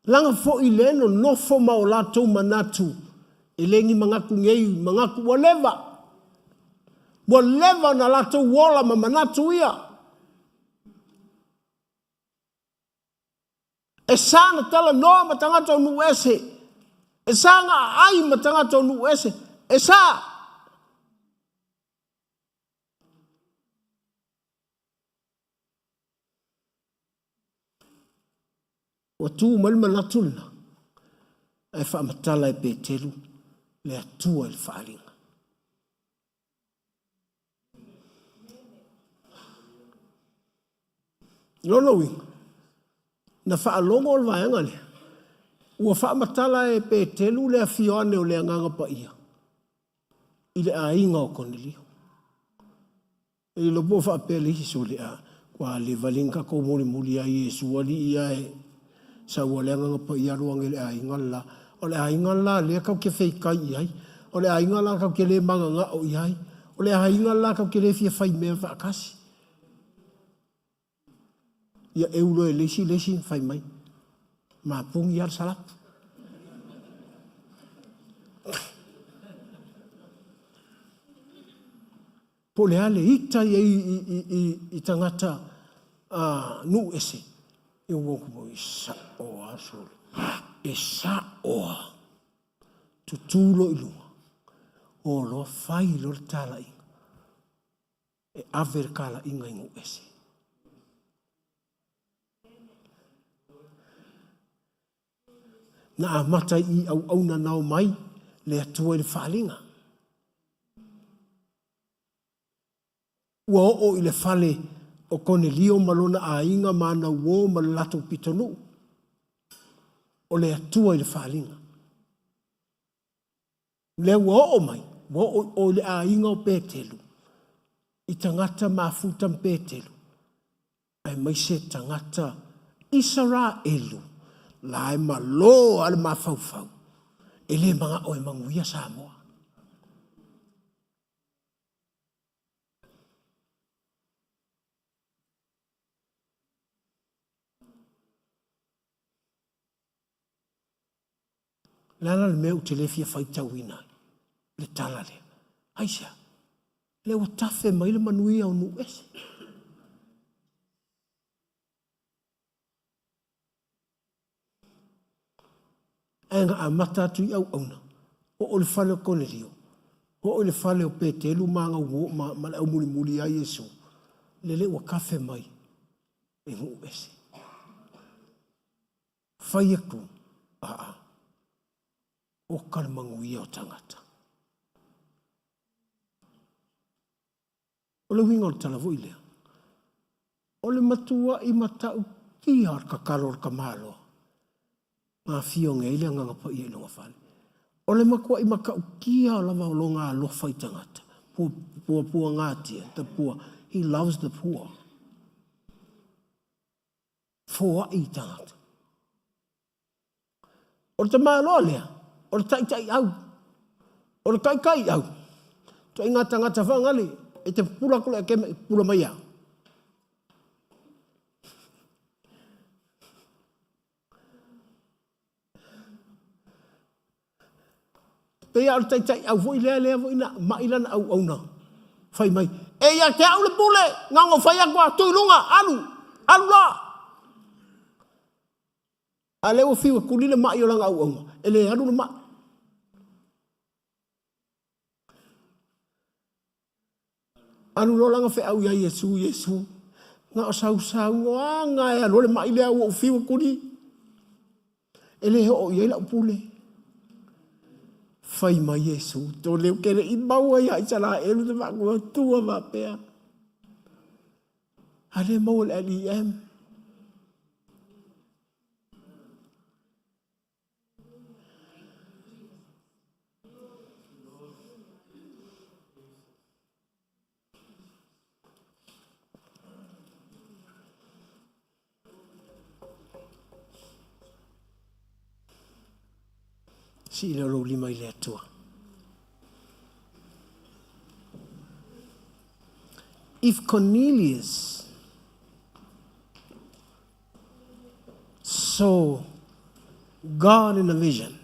Langa fo i leno nofo mao latou manatu. E lengi mangaku ngei, mangaku whatever na latou wola ma manatu ia. E sana tala noa ma tangata nu ese. E sanga ai ma tangata nu ese. E sa. o tu mal manatula ai fa matala e Petelu le atua il faalinga lono wi na fa longo o vaenga le ua fa matala e Petelu le afione o le nganga pa ia ile ainga o Cornelio e lo bo fa pele so le a kwa le valinga ko muli a Yesu ali ia e sa wale nganga pa ia ruang le ainga la o le ainga la le ka ke fei kai ai o le ainga la ka ke le manga o ai o le ainga la ka ke le fia fai me fa kasi ia eulo e lesi fai mai ma pung ia sala po le ale ita i tangata nu ese e wonku mo isa o aso e sa o tutulo ilunga o lo fai lo tala inga e aver kala inga ingu ese na amata i au na nao mai le atua i le whaalinga. Ua o i le whale o Cornelio malona a inga mana uo malato pitonu. O le atua i le whaalinga. Le ua o mai, ua o le a inga o Petelu. I tangata mafuta Petelu. Ai mai se tangata Israelu. La e malo al mafau. Ele mga o e manguia Samoa. Lana le meu te le fia faita wina. Le tala le. Aisha. Le o tafe mai le manuia o nu ese. Enga a mata tu i au auna. O le fale o Cornelio. O le fale o Petelu manga uo ma le au muli a Yesu. Le o kafe mai. E nu ese. Fai aku. O kalmanguia o tangata. O le winga o talavoi lea. O le matua i matau kia ar kakalo ar kamalo. Ngā fio nge ile nganga pa ia ilonga whale. O le makua i makau kia o lava o lo ngā lofa i tangata. Pua ngātia, te pua. He loves the poor. Fua i tangata. O le tamalo lea. O le tai au. O le kai au. To inga tangata whangali. E te pula kule ke pula mai au. Pea o le tai au. Voi lea voi na. Mailana au na. Fai mai. E ia ke au le pule. Ngango fai akwa. Tuilunga. Alu. Alu la. A leo fiwa kulile mai o langa au. Ele alu na mai. Anu lo langa fe au ya Yesu. Nga o sau nga e alo le mai lea o fiwa kuli. Ele o ia ila upule. Fai mai Yesu. To leo kere i maua ia i tala elu te makua tua ma pea. Ale maua le LEM. Si le lo lima i le atua. If Cornelius saw God in a vision,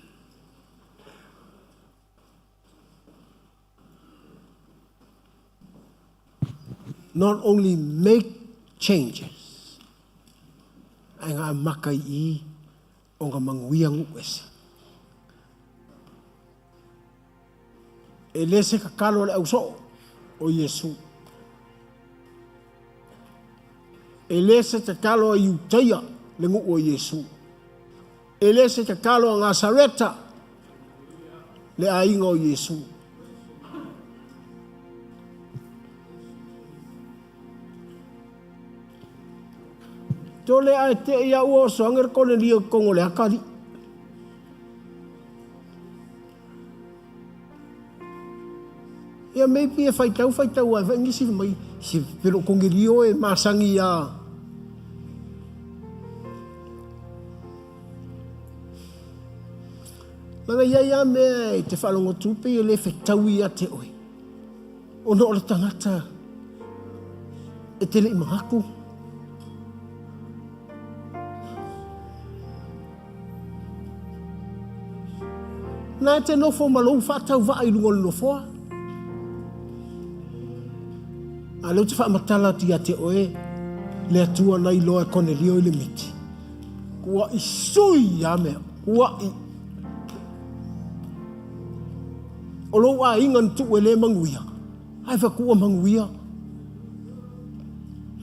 not only make changes, ang makai I o nga manguiang uwes. Ele se kakalo le auso o Yesu. Ele se kakalo i utaya le ngu o Yesu. E le se te kalo ngā sareta le a ingo Yesu. Tō le a te ia ua so angere kone lia kongo le akari. Ia mei pia whaitau ai whaingisi mai si pero konge rio e masangi ia. Langa ia mea te whalongo tupe e le whaitau ia te oi. Ono o le tangata e te le imangaku. Nā te nofo malou whaatau waa i lungo le nofoa. A leo te whaamatala ti a te oe, le atua nei loa kone lio i le miti. Kua i sui a mea, kua i. O lo a ingan tu e le manguia, ai wha kua manguia.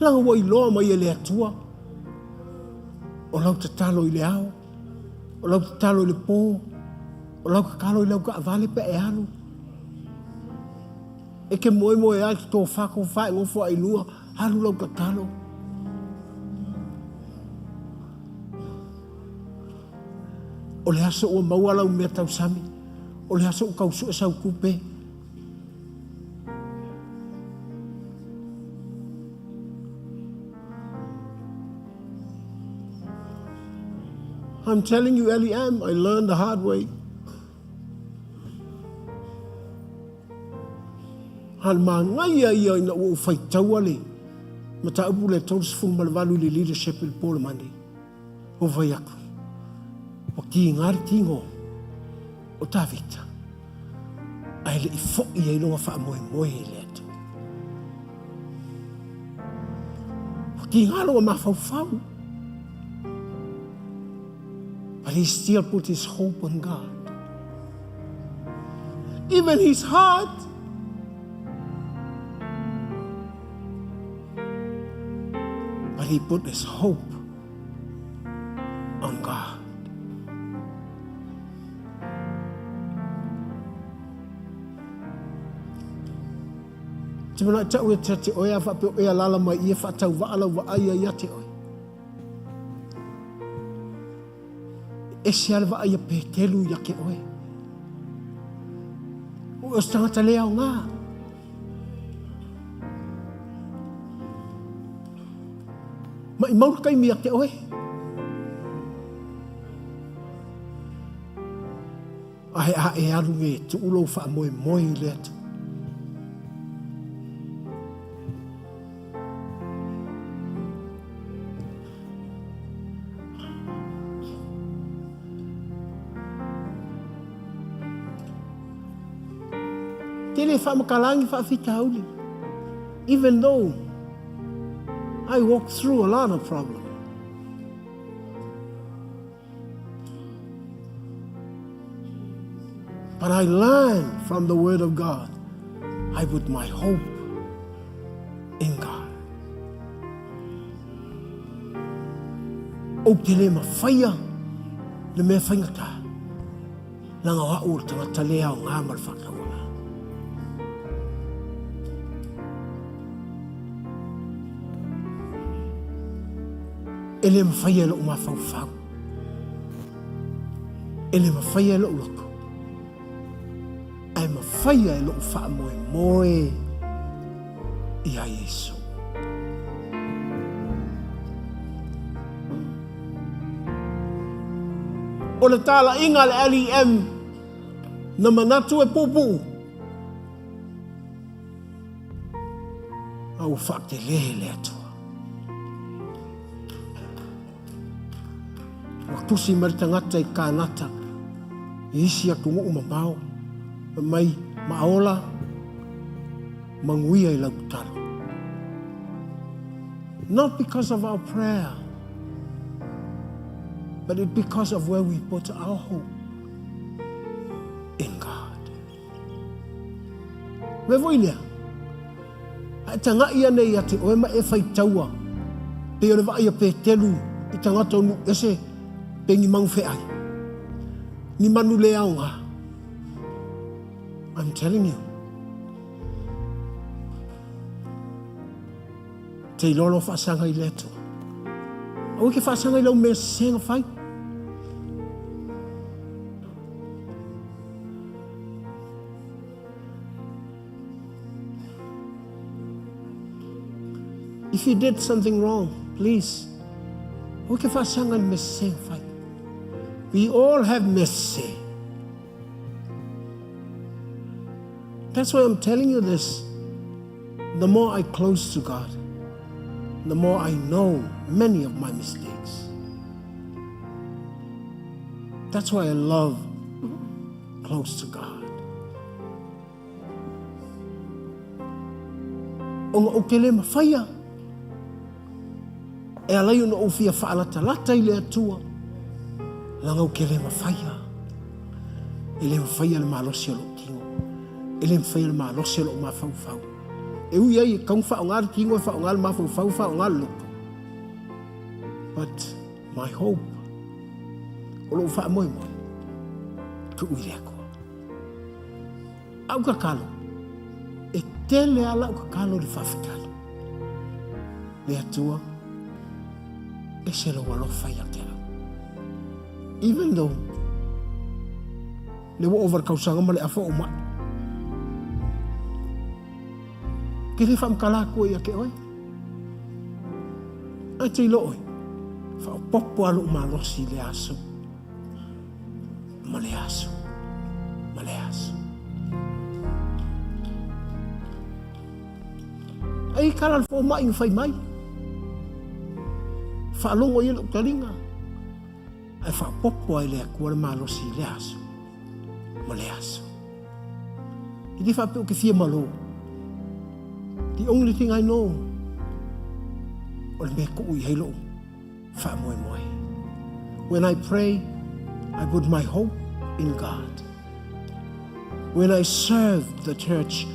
Langa wa i loa mai e le atua. O lau te talo i le ao, o lau te talo i le pō, o lau ka kalo i lau ka avale pe e anu. E ke moe ai ki tō whako whae ngofo ai lua, haru lau ka kalo. O le aso ua maua lau mea tau sami, o le aso u kausu e sau kupe. I'm telling you, Eliam, I learned the hard way. Han mangaia ia ina o whaitaua le. Ma ta upu le tōru sifu malavalu le leadership le pōle mani. O vai aku. O ki ngāri tingo. O tā vita. Ai le i fo'i ai longa wha moe moe le atu. O ki ngāro a mawhau. But he still put his hope on God. Even his heart. But he put his hope on God. Te mana tau e te oea whape oea lala mai ia whatau waala wa aia ia te oe. E siale wa aia pētelu ia ke oe. O os tangata lea o ngā. Ma i mauru kai mia te oe. Ai a e aru me tu ulo wha moe moe le atu. Tele wha makalangi wha fita hauli. Even though I walked through a lot of problems. But I learned from the Word of God. I put my hope in God. O te le mawhaia, le mea whaingata. Nanga wa o tangata lea o ngā malwhakaua. Ele mawhaia lo mawhauwhau. Ele mawhaia lo loko. Ai mawhaia lo wha moe moe i a Yesu. O le tala inga le LEM na manatu e pupu. Au whakte le atua. Tusi maritangata i kānata i isi a tungu umamao mai maola manguia i lautaro. Not because of our prayer, but it's because of where we put our hope in God. Me voilia, ai tanga ia nei ate oe ma e whaitaua, te ore wa ia pētelu i tangata onu ese, pengi mang fe ai. Ni manu le aunga. I'm telling you. Te lolo whaasanga I leto. Au ke whaasanga I lau mea senga whai. If you did something wrong, please. Au ke whaasanga I mea senga whai. We all have mercy. That's why I'm telling you this. The more I close to God, the more I know many of my mistakes. That's why I love close to God. Onga okele mawhaia. E alai ona ofia whaalata-lata I le atua. Langa okele mawhaia. E le mawhaia le malosi o lo kingo. E le mawhaia le malosi o lo mawhau-whau. E ui ai kaung whaongar kingo e whaongar mawhau-whau whaongar loko. But my hope, o lo wha moe moe, ku ui rea koa. Au kakalo, e tele ala au kakalo le whawhikalo. Le atua, e se lo walo whai a tera. Even though, le wo over kausanga ma le awha o mai. Ke le whamkala koe ia ke oi. Ai te ilo oi. Whaopopo alu malosi le aso. Ma le aso. Ma le aso. Ai kala le whaoma inga whai mai. Whaalongo ia luk taringa. Ai whaopopo ai le akua le malosi le aso. Ma le aso. I di whapeo ke fia malo. The only thing I know, when I pray, I put my hope in God. When I serve the church,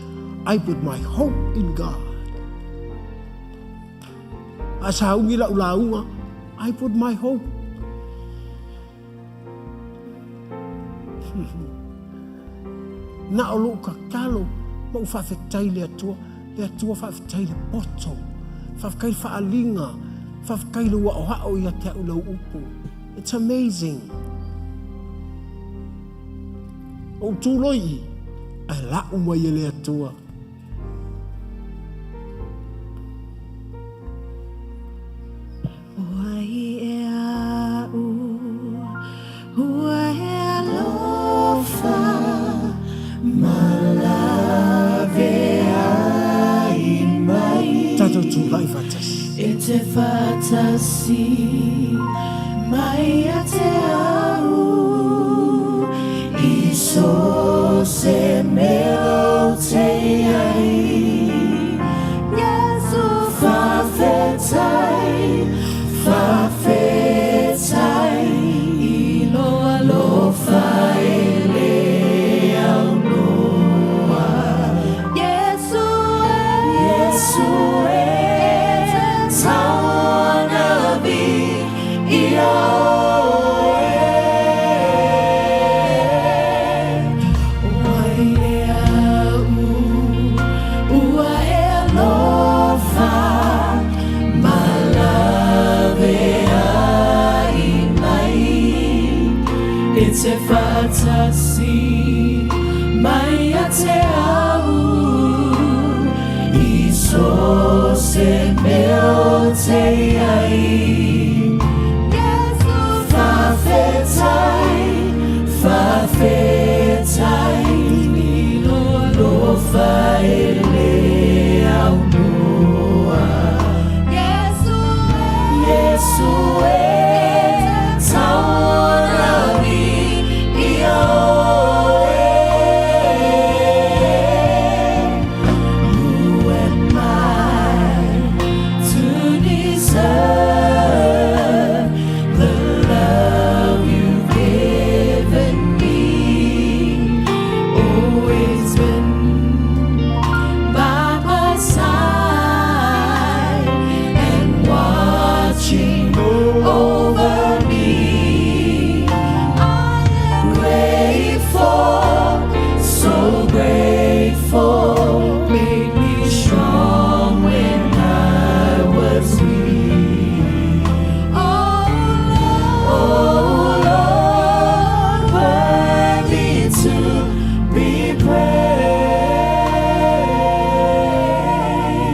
I put my hope in God. As I put my hope. Na olo kakalo, mau whawhetai le atua. Le atua whawhitai le poto, whawhikai whaalinga, whawhikai le wa'ohao ia te au lau upu. It's amazing. O tūloi, ai lau mai le atua.
Wai e au, wai e alofa, malave
Tato tu lai fatas.
E te fatasi mai a te au I so se meo te ai Yesu whawhetai I loa lofa e le au noa Yesu Te fatasi mai a te au I so se meo te ai Whawhetai Ni lo whae le au noa Yesu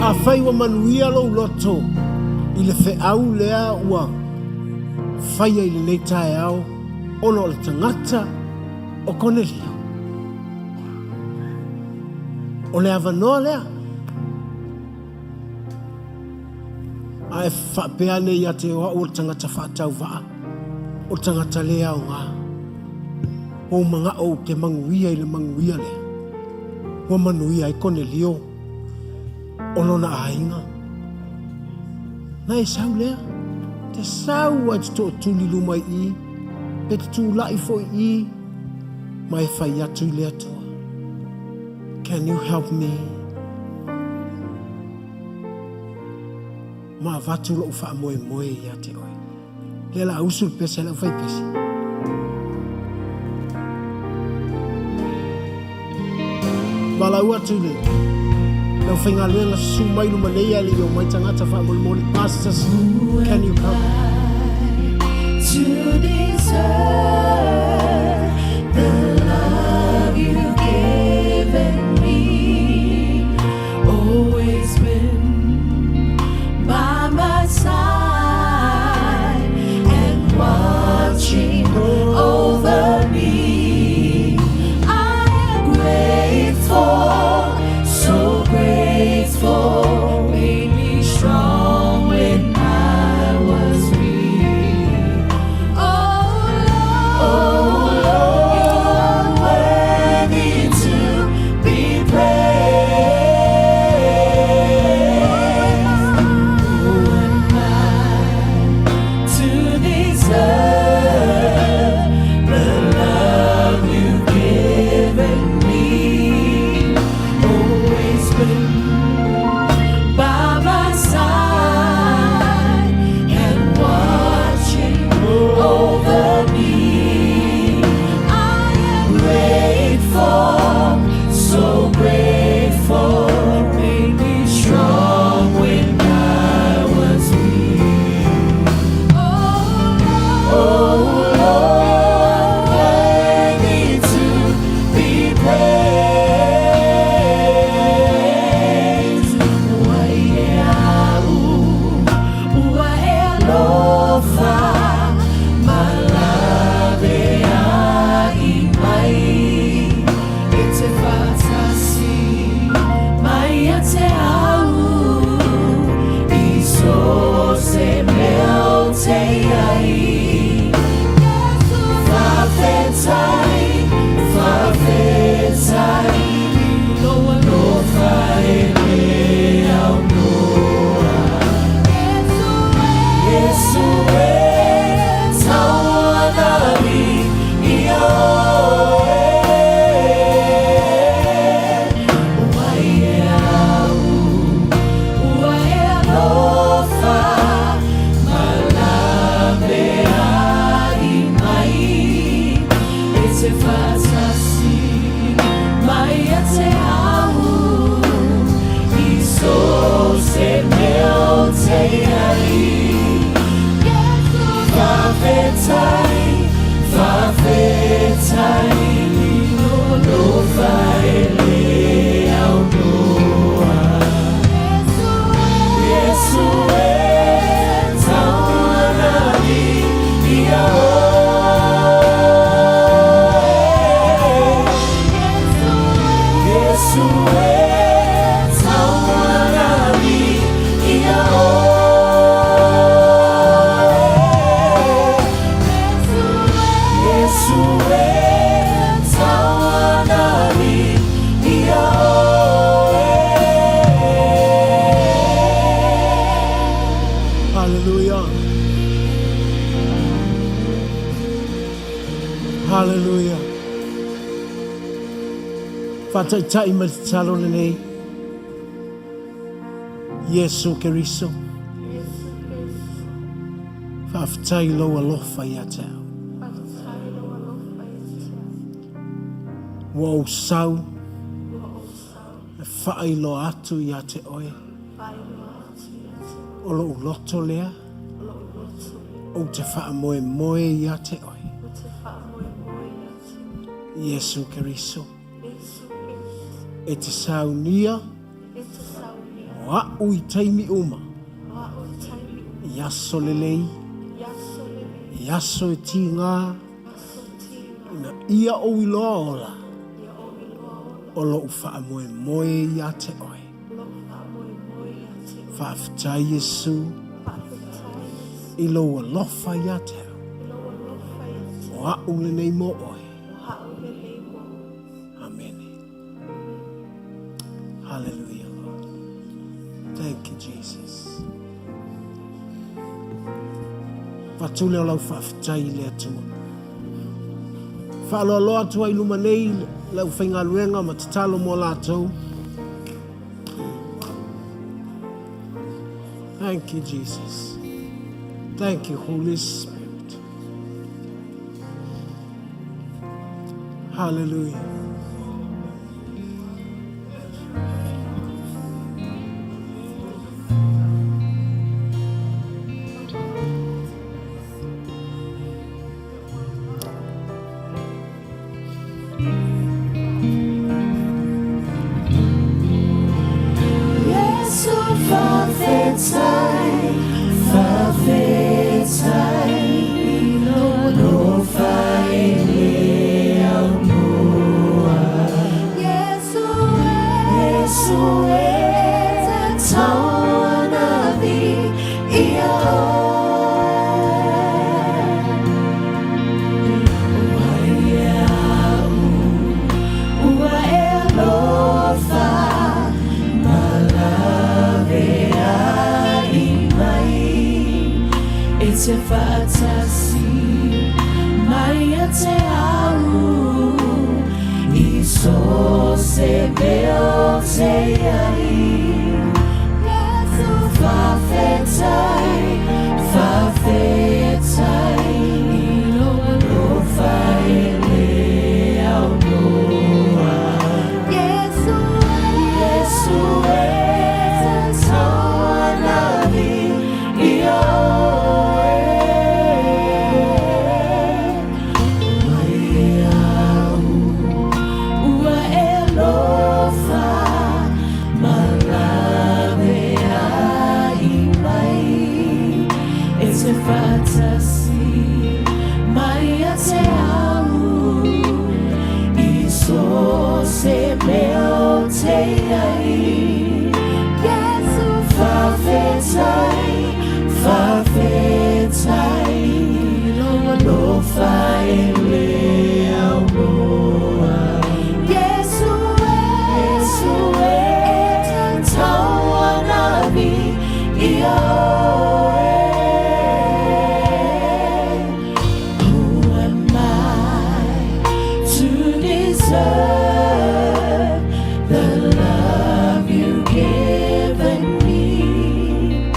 A fai wa manuia lo loto. I le fe au lea ua. Fai ai le nei tae au. Ono le tangata o Cornelio. O le avanoa lea. A e whapea nei a te oa o le tangata whaatau waa. O tangata lea o ngā. O mga o ke manguia i le manguia lea. Wa manuia i Cornelio. Ono na ainga. Na e sau lea. Te sau a te tō tuli lumai i. Pe te tū lai fo i. Mai whai atu lea toa. Can you help me? Ma vatu lo ufa moe moe i a te oi. Le la usul pese la ufai pese. Wala ua tu le. Le ufai ngā luenga su mai luma leia le o mai tangata wha mole mole. Pastors, can you come?
To deserve the love you've given me, always been by my side and watching over me. I am grateful, so grateful, made me strong when I was weak. Oh Lord, you're worthy to be praised. Who am I to deserve the love you've given me? Always been by my side and watching over me. I am grateful, so grateful. It made me strong when I was weak. Oh Lord, worthy to be praised. Alofa, malave ai ete fatasi, mai ate au, iso se melte ai. Fafetai, alofa ele au noa. Yesu e tawanami ia Wae au, wae alofa, malave ai mai. Ete fatasi, mai ate au, iso se melte ai. Fafetai, no faele au noa. Yesu e tawanami ia Yesu e tawanami ia
Hallelujah. Hallelujah. Fatai tai ma te talo le nei. Yesu Keriso. Fatai lo alofa i a tau. Wa o sau. Fai lo atu i a te oe. O lo loto lea. O te wha moe moe i a te oe. Yesu Keriso. E te saunia. Wa ui taimi uma.
Wa o taimi
Yaso lelei.
yaso lele
Yaso e tinga.
yaso tina
Na ia o iloa ola.
ia o iloa
Olo ufa moe moe ia te oe.
lo fa moi moi a te
Whaafitai Yesu.
whaafitai
Ilo ua lofa ia te.
ilo o lofa ia te
Wa ule nei mo oe.
o hau lele mo.
Amen. Hallelujah, Lord. Thank you, Jesus. Fatule o lau whaafitai le atua. Whaaloaloa atua i luma nei lau whaingaluenga ma te talo mo lātou. Thank you, Jesus. Thank you, Holy Spirit. Hallelujah.
Yesu whawhetai, no whaele au mua. Yesu e te tauna vi ia ua e alofa It's a fantasy, Maria te au, iso se veo te ai. Yesu whawhetai, ilo faele au noa. Yesu e te tauna vi ia fantasy, Maria te amo, iso se meo te ai. Yesu whawhetai, no whaele au noa. Yesu e te tauna vi ia the love you've given me,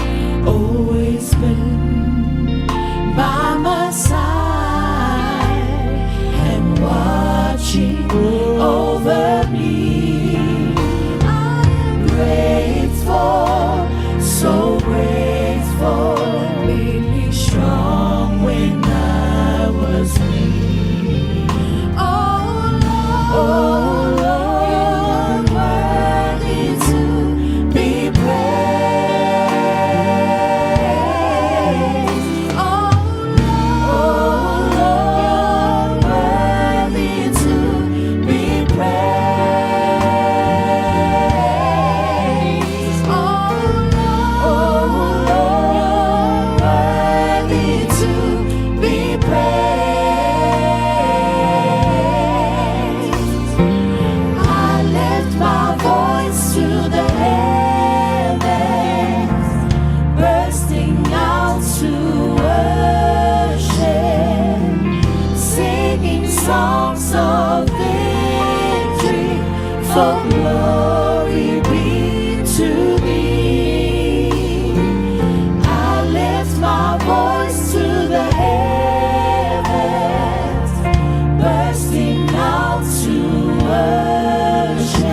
always been by my side and watching over me. I am grateful, so grateful, made me strong when I was weak. Oh Lord, you're worthy to be praised. Oh Lord, you're worthy to be praised. Oh Lord, you're worthy to be praised. I lift my voice to the heavens, bursting out to worship, singing songs of victory, for glory be to thee. I lift my voice to the heavens, bursting out to worship,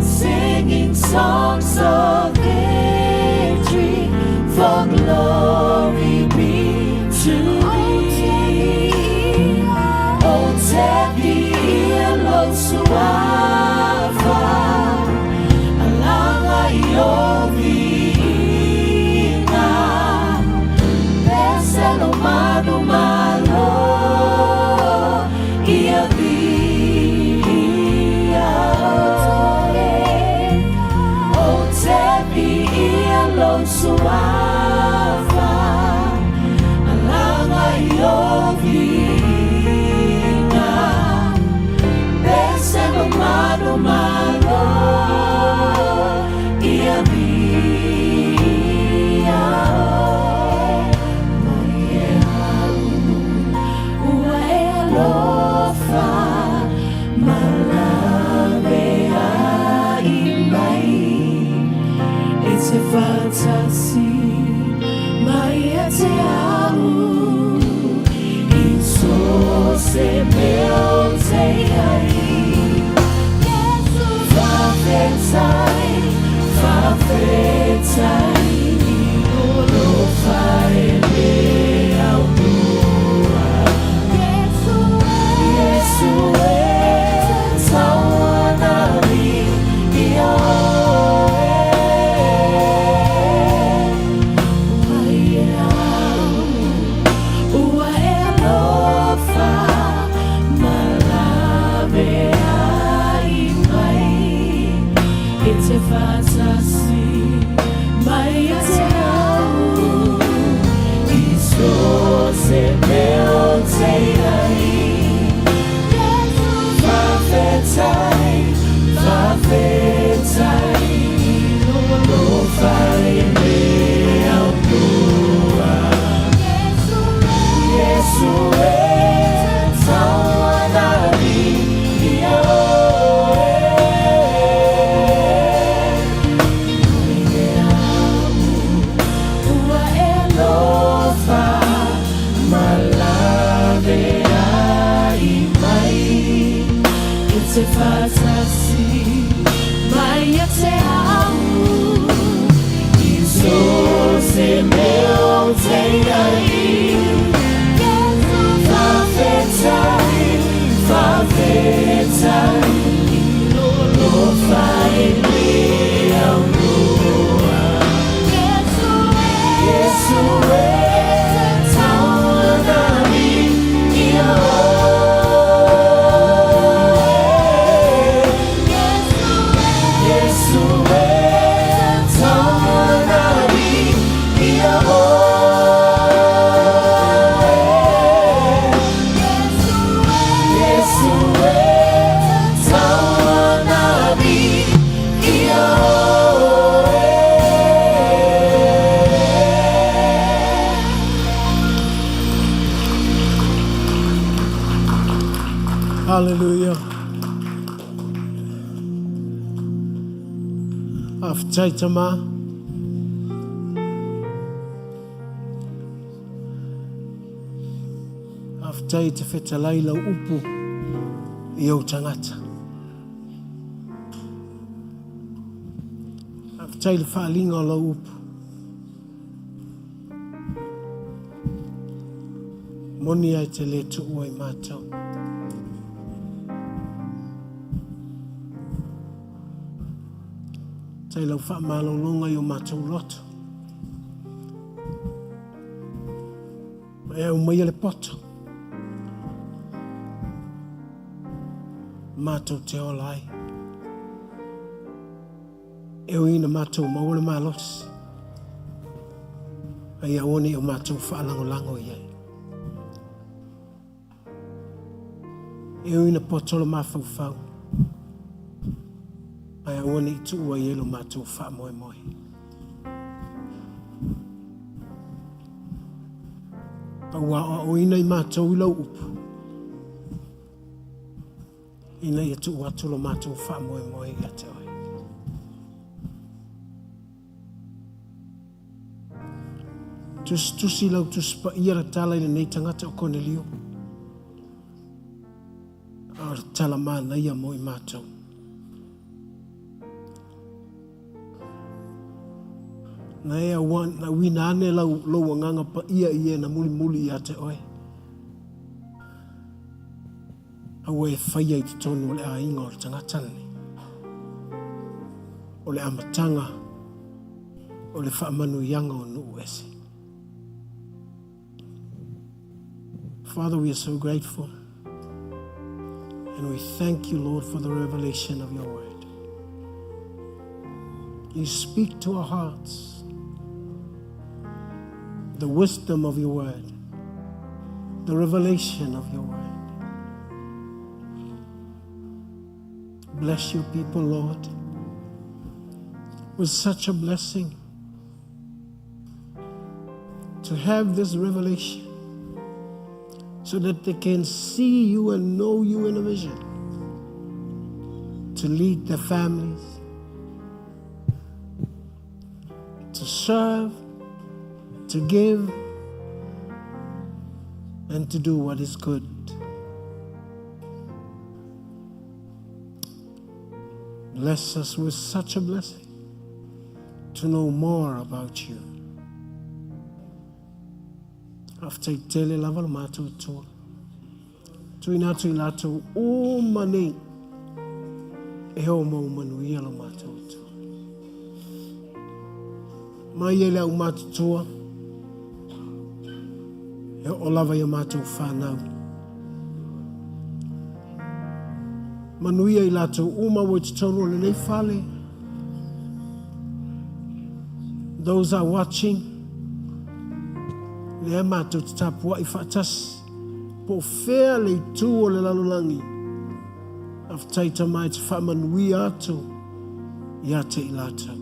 singing songs of victory, for glory be to thee. Oh, Tevi Ilo Suava, Alanga Ialo suava alanga yovinga bese mamado malo ia via ua elofa malave imai. It's a fantasy, Maria te amo. Isso se meu te ai. Fafetai, no fai me ao tua. Yesu tawanari ia.
Hallelujah. Aftaitama. Aftaita fetalaila upu iyo tangata. Aftaila faalinga la upu. Moni ai te letu ua i mātou. Tai lau wha malolonga i o mātou loto. E au mai le poto. Mātou te olai. E o ina mātou maule malos. Ai a one o mātou wha lango i ai. E o ina potolo mawhauwhau. Ai a one i tu ua i elo mātou wha moe moe. Aua o ina i mātou i lau upu. Ina i tu ua tulo mātou wha moe moe i a te oi. Tusi lau tuspa iara tala i nei tangata o Cornelio. Ar tala mana ia mo i mātou. Na ea na wina ane lau nganga pa ia na muli i a te oi. Awa e whaia i te tonu o le a inga o le tangatane. O le amatanga. O le whaamanu ianga o nuu esi. Father, we are so grateful. And we thank you, Lord, for the revelation of your word. You speak to our hearts the wisdom of your word, the revelation of your word. Bless your people, Lord, with such a blessing to have this revelation so that they can see you and know you in a vision, to lead their families, to serve, to give, and to do what is good. Bless us with such a blessing to know more about you. After tele level matter to inato ilato o mane eo mo manuia lo matter Mayele au matutua e olava ya matu whanau. Manuia I lato uma wachitono le nei fale. Those are watching. Le matu tapua I fatas po fairly tu o le lalulangi. Af taita mai te whamanuia atu ia te ilata.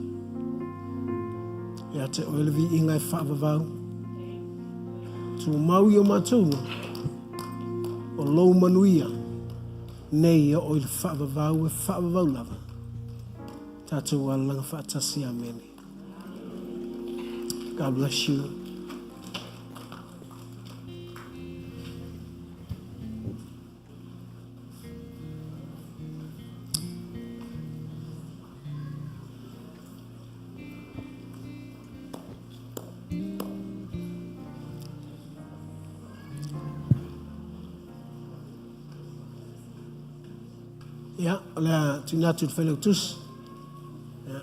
Ia te oelevi ingai whaavavau. Tu mau I o matunu o lou manuia nei o oile whaavavau e whaavavau lava. Tātou alanga whaatasi amene. God bless you. Ja, la tu n'as tout fait le tous. Ja.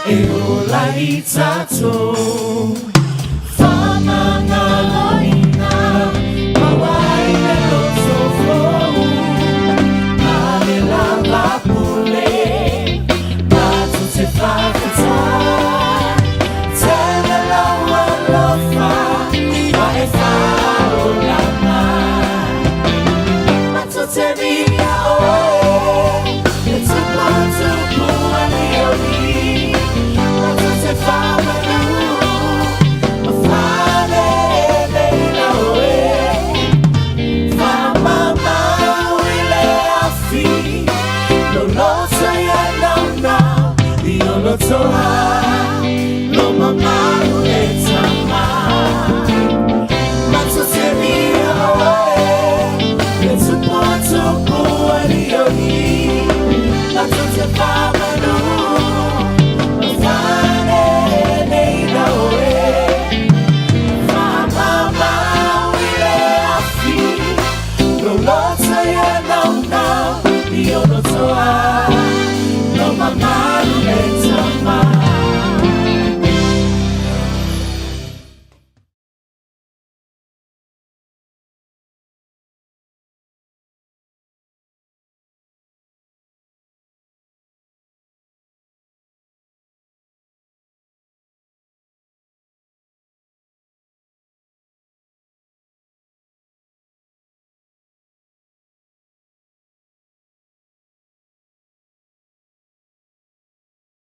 Eolaita to